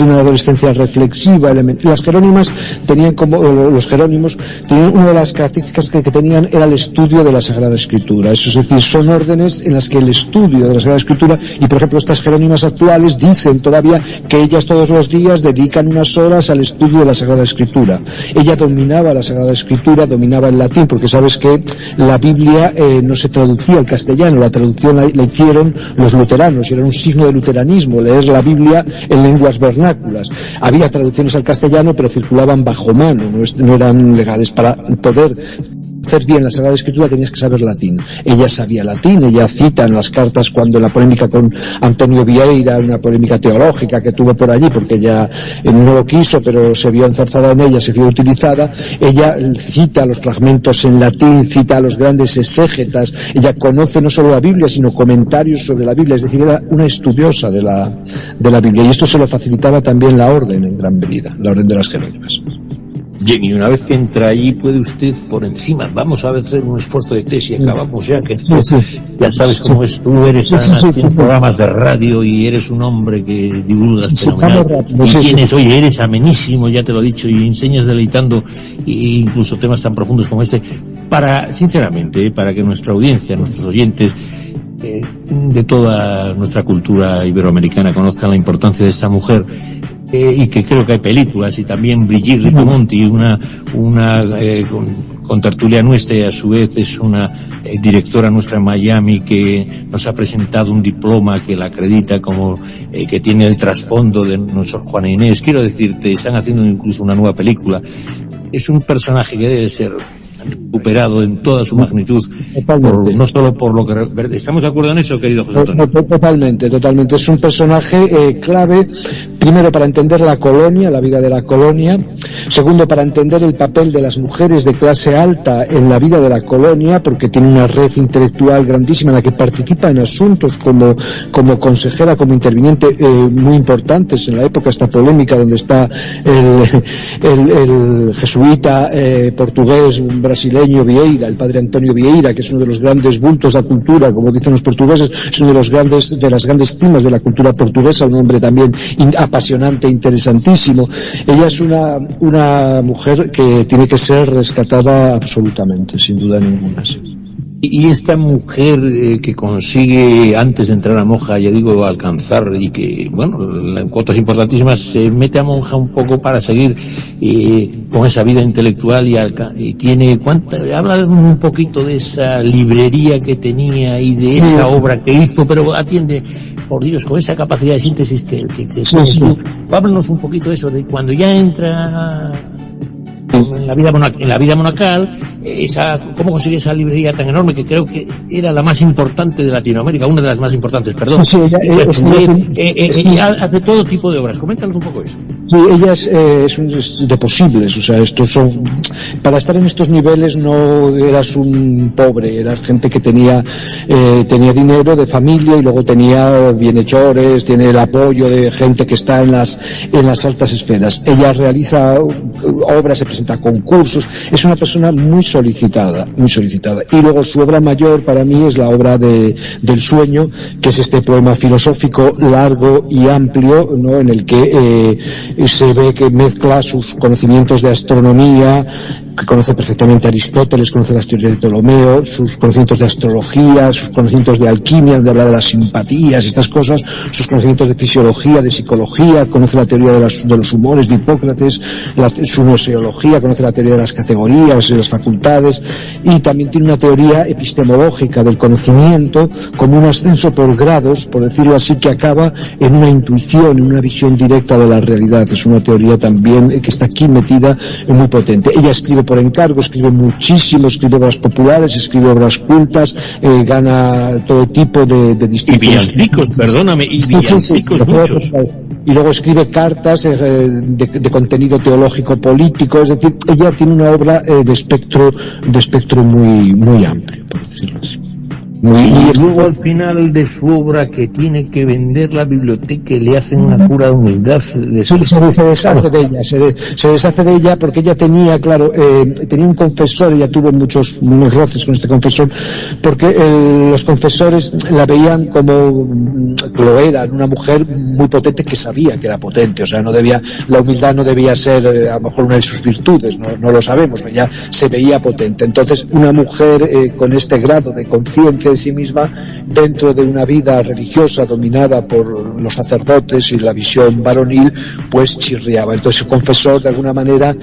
[SPEAKER 7] una adolescencia reflexiva. Las jerónimas los jerónimos tenían una de las características que tenían era el estudio de la Sagrada Escritura. Eso es decir, son órdenes en las que el estudio de la Sagrada Escritura, y por ejemplo estas jerónimas actuales dicen todavía que ellas todos los días dedican unas horas al estudio de la Sagrada Escritura. Ella dominaba la Sagrada Escritura, dominaba el latín, porque sabes que la Biblia no se traducía al castellano, la traducción la hicieron los luteranos, y era un signo de luteranismo leer la Biblia en lenguas vernáculas. Había traducciones al castellano, pero circulaban bajo mano, no eran legales. Para poder hacer bien la Sagrada Escritura tenías que saber latín. Ella sabía latín, ella cita en las cartas cuando la polémica con Antonio Vieira, una polémica teológica que tuvo por allí, porque ella no lo quiso, pero se vio enzarzada en ella, se vio utilizada. Ella cita los fragmentos en latín, cita a los grandes exégetas, ella conoce no solo la Biblia, sino comentarios sobre la Biblia, es decir, era una estudiosa de la Biblia, y esto se lo facilitaba también la orden en gran medida, la orden de las Jerónimas.
[SPEAKER 2] Bien, y una vez que entra allí puede usted por encima, vamos a hacer un esfuerzo de tesis y acabamos ya, que ya sabes cómo es, tú eres además, tienes programas de radio y eres un hombre que divulgas fenomenal, eres amenísimo, ya te lo he dicho, y enseñas deleitando, e incluso temas tan profundos como este, sinceramente, para que nuestra audiencia, nuestros oyentes de toda nuestra cultura iberoamericana conozcan la importancia de esta mujer, y que creo que hay películas, y también Brigitte Ripomonti, una contertulia nuestra, y a su vez es una directora nuestra en Miami, que nos ha presentado un diploma que la acredita como que tiene el trasfondo de nuestro Juana Inés. Quiero decirte, están haciendo incluso una nueva película. Es un personaje que debe ser recuperado en toda su magnitud, no solo por lo que... ¿Estamos de acuerdo en eso, querido José Antonio?
[SPEAKER 7] Totalmente. Es un personaje clave, primero para entender la colonia, la vida de la colonia, segundo para entender el papel de las mujeres de clase alta en la vida de la colonia, porque tiene una red intelectual grandísima en la que participa en asuntos como consejera, como interviniente, muy importantes en la época, esta polémica donde está el jesuita portugués, brasileño Vieira, el padre Antonio Vieira, que es uno de los grandes bultos de la cultura, como dicen los portugueses, es uno de las grandes cimas de la cultura portuguesa, un hombre también apasionante, interesantísimo. Ella es una mujer que tiene que ser rescatada absolutamente, sin duda ninguna. Sí.
[SPEAKER 2] Y esta mujer que consigue, antes de entrar a monja, ya digo, alcanzar, y que, bueno, en cuotas importantísimas, se mete a monja un poco para seguir con esa vida intelectual, y tiene, habla un poquito de esa librería que tenía y de esa obra que hizo, pero atiende, por Dios, con esa capacidad de síntesis que háblanos un poquito de eso, de cuando ya entra en la vida monacal, cómo conseguir esa librería tan enorme, que creo que era la más importante de Latinoamérica, una de las más importantes, perdón.
[SPEAKER 7] Sí, ella
[SPEAKER 2] hace todo tipo de obras. Coméntanos un poco eso.
[SPEAKER 7] Sí, ella es de posibles, o sea, estos son, para estar en estos niveles no eras un pobre, eras gente que tenía dinero, de familia, y luego tenía bienhechores, tiene el apoyo de gente que está en las altas esferas. Ella realiza obras, se presenta a concursos, es una persona muy solicitada. Y luego su obra mayor para mí es la obra del sueño, que es este poema filosófico largo y amplio, ¿no?, en el que se ve que mezcla sus conocimientos de astronomía, que conoce perfectamente a Aristóteles, conoce las teorías de Ptolomeo, sus conocimientos de astrología, sus conocimientos de alquimia, de hablar de las simpatías, estas cosas, sus conocimientos de fisiología, de psicología, conoce la teoría de los humores de Hipócrates, su noseología, conoce la teoría de las categorías, de las facultades, y también tiene una teoría epistemológica del conocimiento, como un ascenso por grados, por decirlo así, que acaba en una intuición, en una visión directa de la realidad. Es una teoría también que está aquí metida, muy potente. Ella escribe por encargo, escribe muchísimo, escribe obras populares, escribe obras cultas, gana todo tipo de distinciones.
[SPEAKER 2] Y villancicos, perdóname,
[SPEAKER 7] y luego escribe cartas de contenido teológico político, es decir, ella tiene una obra de espectro muy, muy amplio, por decirlo así.
[SPEAKER 2] Y luego al final de su obra, que tiene que vender la biblioteca y le hacen una cura de humildad.
[SPEAKER 7] Se deshace de ella porque ella tenía, tenía un confesor. Ella tuvo unos roces con este confesor, porque los confesores la veían como lo eran, una mujer muy potente, que sabía que era potente, o sea, la humildad no debía ser a lo mejor una de sus virtudes, no lo sabemos, ella se veía potente. Entonces, una mujer con este grado de conciencia de sí misma, dentro de una vida religiosa dominada por los sacerdotes y la visión varonil, pues chirriaba. Entonces el confesor, de alguna manera,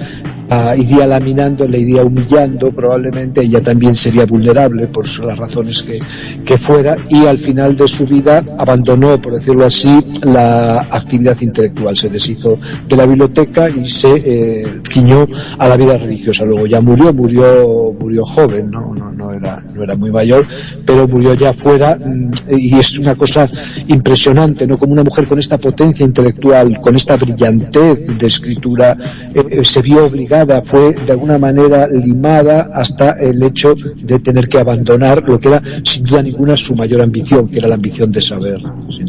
[SPEAKER 7] iría laminando, le iría humillando, probablemente ella también sería vulnerable por las razones que fuera, y al final de su vida abandonó, por decirlo así, la actividad intelectual, se deshizo de la biblioteca y se ciñó a la vida religiosa. Luego ya murió joven, no era muy mayor, pero murió ya fuera, y es una cosa impresionante, ¿no? Como una mujer con esta potencia intelectual, con esta brillantez de escritura, se vio obligada, fue de alguna manera limada hasta el hecho de tener que abandonar lo que era sin duda ninguna su mayor ambición, que era la ambición de saber. ¿Sí?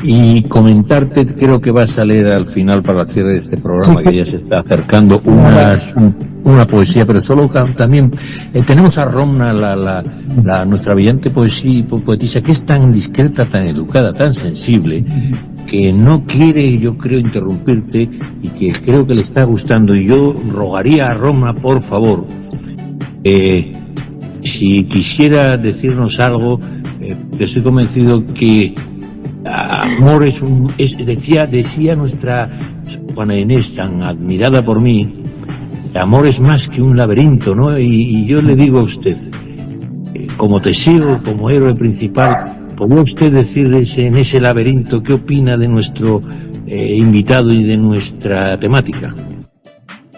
[SPEAKER 2] Y comentarte, creo que vas a leer al final, para el cierre de este programa, que ya se está acercando, una poesía, pero solo también tenemos a Romna, nuestra brillante poetisa, que es tan discreta, tan educada, tan sensible, que no quiere, yo creo, interrumpirte, y que creo que le está gustando. Y yo rogaría a Romna, por favor, si quisiera decirnos algo, estoy convencido que amor decía nuestra Juana Inés, tan admirada por mí, amor es más que un laberinto, ¿no? Y yo le digo a usted, como Teseo, como héroe principal, ¿podría usted decir en ese laberinto qué opina de nuestro invitado y de nuestra temática?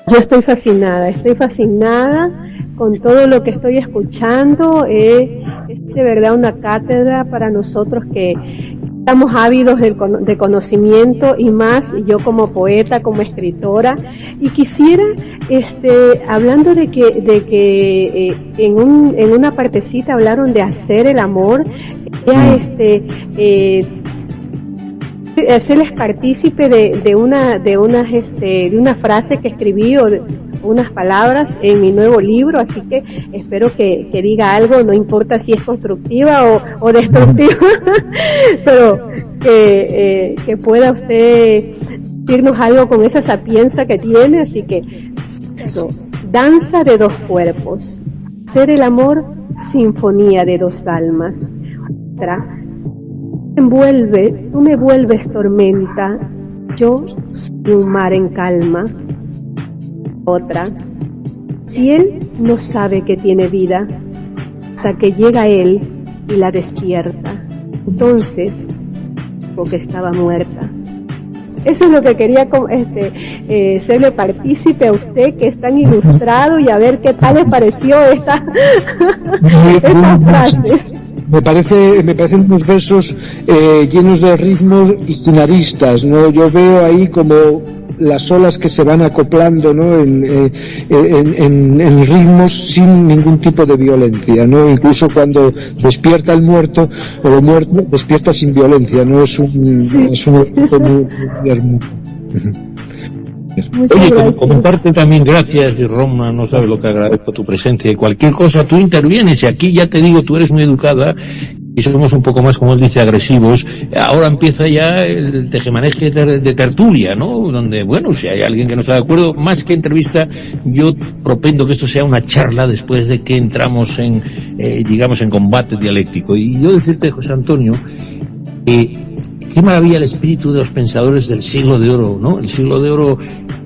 [SPEAKER 5] Yo estoy fascinada con todo lo que estoy escuchando. Es de verdad una cátedra para nosotros que estamos ávidos de conocimiento, y más yo como poeta, como escritora. Y quisiera, hablando de que en una partecita hablaron de hacer el amor, hacerles partícipe de una frase que escribí, o de unas palabras en mi nuevo libro, así que espero que diga algo, no importa si es constructiva o destructiva, pero que pueda usted decirnos algo con esa sapienza que tiene. Así que eso, danza de dos cuerpos, hacer el amor, sinfonía de dos almas. Otra, tú me vuelves tormenta, yo soy un mar en calma. Otra, si él no sabe que tiene vida, hasta que llega él y la despierta, entonces, porque estaba muerta. Eso es lo que quería serle partícipe a usted, que es tan ilustrado, y a ver qué tal les pareció esta frase.
[SPEAKER 7] Me parecen unos versos llenos de ritmos y finaristas, ¿no? Yo veo ahí como las olas que se van acoplando, ¿no? en ritmos sin ningún tipo de violencia, ¿no? Incluso cuando despierta el muerto, o el muerto despierta sin violencia, ¿no? Es un muy hermoso.
[SPEAKER 2] Oye, comentarte también, gracias, Roma, no sabes lo que agradezco tu presencia, y cualquier cosa tú intervienes, y aquí ya te digo, tú eres muy educada y somos un poco más, como él dice, agresivos. Ahora empieza ya el tejemaneje de tertulia, ¿no? Donde, bueno, si hay alguien que no está de acuerdo, más que entrevista, yo propendo que esto sea una charla después de que entramos en, digamos, en combate dialéctico. Y yo decirte, José Antonio, qué maravilla el espíritu de los pensadores del siglo de oro, ¿no? El siglo de oro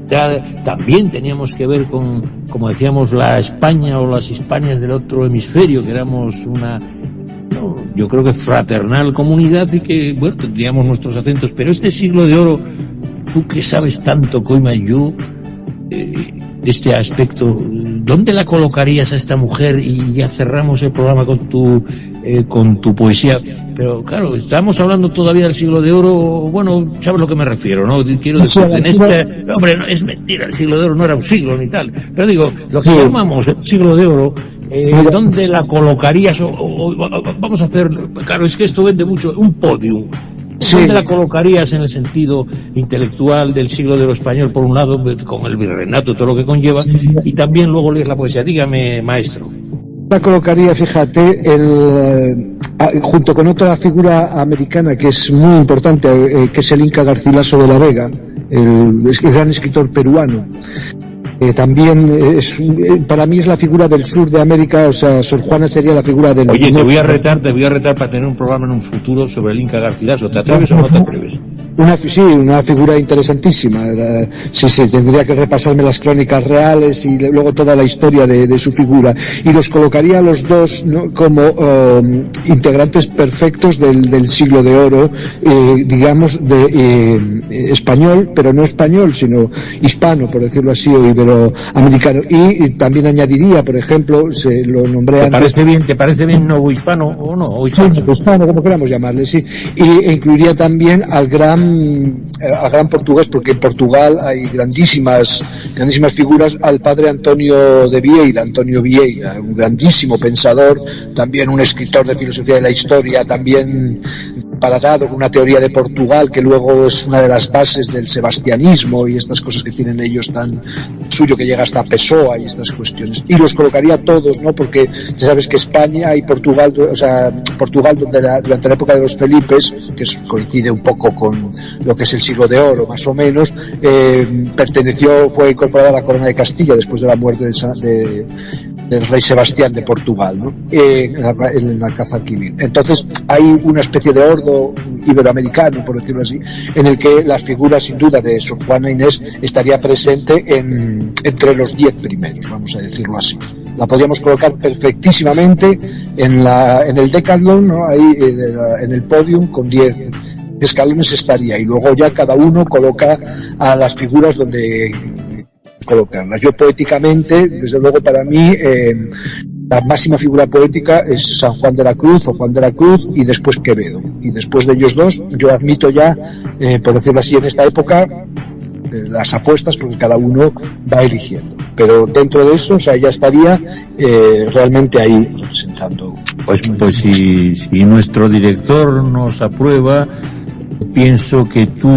[SPEAKER 2] ya también teníamos que ver con, como decíamos, la España o las Hispanias del otro hemisferio, que éramos una, no, yo creo que fraternal comunidad, y que, bueno, tendríamos nuestros acentos, pero este siglo de oro, tú que sabes tanto, Coima, yo, este aspecto, ¿dónde la colocarías a esta mujer? Y ya cerramos el programa con tu poesía. Pero claro, estamos hablando todavía del siglo de oro. Bueno, sabes a lo que me refiero, ¿no? Quiero decir, hombre, no, es mentira, el siglo de oro no era un siglo ni tal, pero digo, lo que llamamos el siglo de oro, ¿dónde la colocarías? O vamos a hacer, claro, es que esto vende mucho, un podium. ¿Dónde la colocarías en el sentido intelectual del siglo de oro español, por un lado, con el virreinato, todo lo que conlleva, y también luego leer la poesía? Dígame, maestro.
[SPEAKER 7] La colocaría, fíjate, junto con otra figura americana que es muy importante, que es el Inca Garcilaso de la Vega, el gran escritor peruano. También para mí es la figura del sur de América, o sea, Sor Juana sería la figura del...
[SPEAKER 2] Oye, te voy a retar para tener un programa en un futuro sobre el Inca Garcilaso. ¿Te atreves o no te atreves?
[SPEAKER 7] Una figura interesantísima. Sí, tendría que repasarme las crónicas reales y luego toda la historia de su figura. Y los colocaría a los dos, ¿no?, como integrantes perfectos del siglo de oro, digamos, español, pero no español, sino hispano, por decirlo así, o iberoamericano. Y también añadiría, por ejemplo, se lo nombré antes.
[SPEAKER 2] ¿Te parece bien novohispano o no? O
[SPEAKER 7] hispano, como queramos llamarle, sí. E incluiría también al gran portugués, porque en Portugal hay grandísimas figuras, al padre Antonio Vieira, un grandísimo pensador, también un escritor de filosofía de la historia, también palatado con una teoría de Portugal que luego es una de las bases del sebastianismo y estas cosas que tienen ellos tan suyo, que llega hasta Pessoa y estas cuestiones. Y los colocaría todos, ¿no? Porque ya sabes que España y Portugal, o sea, Portugal durante la época de los Felipes, que coincide un poco con lo que es el siglo de oro, más o menos, fue incorporada a la corona de Castilla después de la muerte del rey Sebastián de Portugal, ¿no? En el Alcázar-Quibir. Entonces hay una especie de ordo iberoamericano, por decirlo así, en el que las figuras, sin duda, de Sor Juana Inés estaría presente entre los 10 primeros, vamos a decirlo así. La podríamos colocar perfectísimamente en el Decathlon, ¿no? Ahí en el podium, con 10 escalones estaría, y luego ya cada uno coloca a las figuras donde colocarlas. Yo poéticamente, desde luego, para mí la máxima figura poética es San Juan de la Cruz o Juan de la Cruz, y después Quevedo. Y después de ellos dos, yo admito ya, por decirlo así, en esta época, las apuestas, porque cada uno va eligiendo. Pero dentro de eso, o sea, ya estaría realmente ahí representando.
[SPEAKER 2] Pues si nuestro director nos aprueba, pienso que tú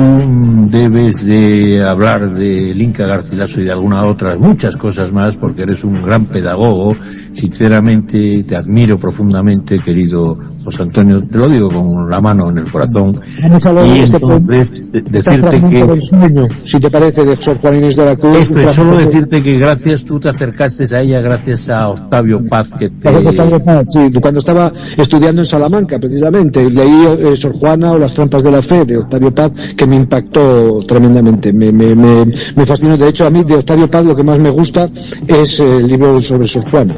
[SPEAKER 2] debes de hablar del Inca Garcilaso y de algunas otras muchas cosas más, porque eres un gran pedagogo. Sinceramente te admiro profundamente, querido José Antonio, te lo digo con la mano en el corazón.
[SPEAKER 7] Vamos a hablar de decirte que del sueño, si te parece, de Sor Juana Inés de la Cruz.
[SPEAKER 2] Solo decirte que tú te acercaste a ella gracias a Octavio Paz, sí,
[SPEAKER 7] cuando estaba estudiando en Salamanca, precisamente, leí Sor Juana o las trampas de la fe de Octavio Paz, que me impactó tremendamente, me fascinó. De hecho, a mí de Octavio Paz lo que más me gusta es el libro sobre Sor Juana.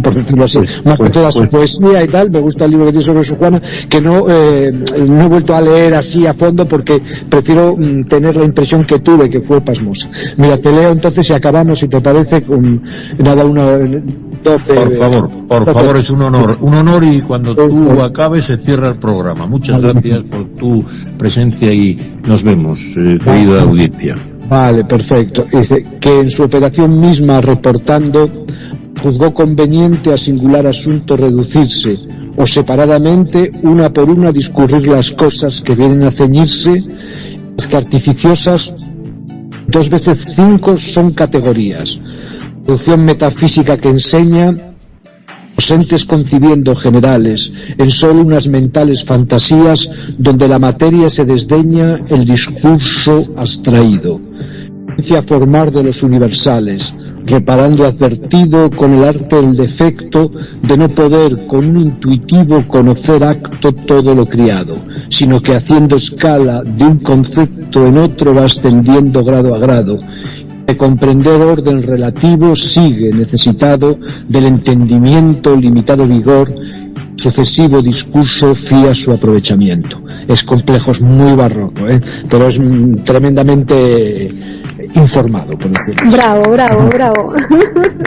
[SPEAKER 7] por decirlo así, más que toda su poesía y tal. Me gusta el libro que tiene sobre su Juana, que no he vuelto a leer así a fondo porque prefiero tener la impresión que tuve, que fue pasmosa. Mira, te leo entonces y acabamos, si te parece, con nada, una 12.
[SPEAKER 2] Por favor, es un honor, y cuando tú acabes se cierra el programa. Muchas gracias por tu presencia y nos vemos, querida audiencia.
[SPEAKER 7] Vale, perfecto. Dice que en su operación misma reportando juzgó conveniente a singular asunto reducirse o separadamente, una por una, discurrir las cosas que vienen a ceñirse, las que artificiosas 2 veces 5 son categorías. Producción metafísica que enseña, los entes concibiendo generales en solo unas mentales fantasías donde la materia se desdeña, el discurso abstraído. A formar de los universales, reparando advertido con el arte del defecto de no poder con un intuitivo conocer acto todo lo criado, sino que haciendo escala de un concepto en otro va ascendiendo grado a grado. De comprender orden relativo sigue necesitado del entendimiento, limitado vigor, sucesivo discurso fía su aprovechamiento. Es complejo, es muy barroco, pero es tremendamente informado, por decirlo así.
[SPEAKER 5] Bravo.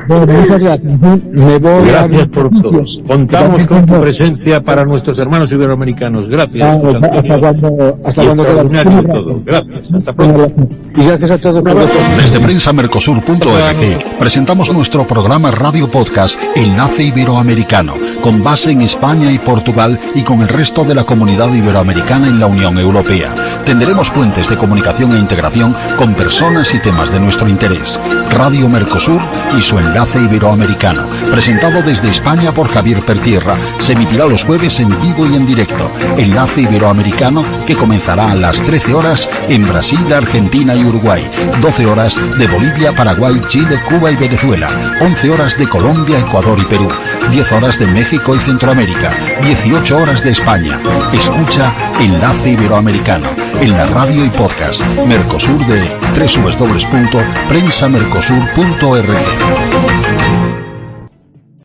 [SPEAKER 7] Bueno, muchas gracias. Me voy.
[SPEAKER 2] Gracias por todo. Contamos con tu presencia para nuestros hermanos iberoamericanos. Gracias, José Antonio.
[SPEAKER 7] Hasta cuando
[SPEAKER 2] extraordinario todo. Gracias. Hasta pronto.
[SPEAKER 7] Y gracias a todos por
[SPEAKER 1] Desde prensamercosur.org presentamos nuestro programa Radio Podcast Enlace Iberoamericano, con base en España y Portugal y con el resto de la comunidad iberoamericana en la Unión Europea. Tenderemos puentes de comunicación e integración con personas y temas de nuestro interés. Radio Mercosur y su Enlace Iberoamericano, presentado desde España por Javier Pertierra, se emitirá los jueves en vivo y en directo. Enlace Iberoamericano, que comenzará a las 13 horas en Brasil, Argentina y Uruguay, 12 horas de Bolivia, Paraguay, Chile, Cuba y Venezuela, 11 horas de Colombia, Ecuador y Perú, 10 horas de México y Centroamérica, 18 horas de España. Escucha Enlace Iberoamericano en la radio y podcast Mercosur de www.prensamercosur.org.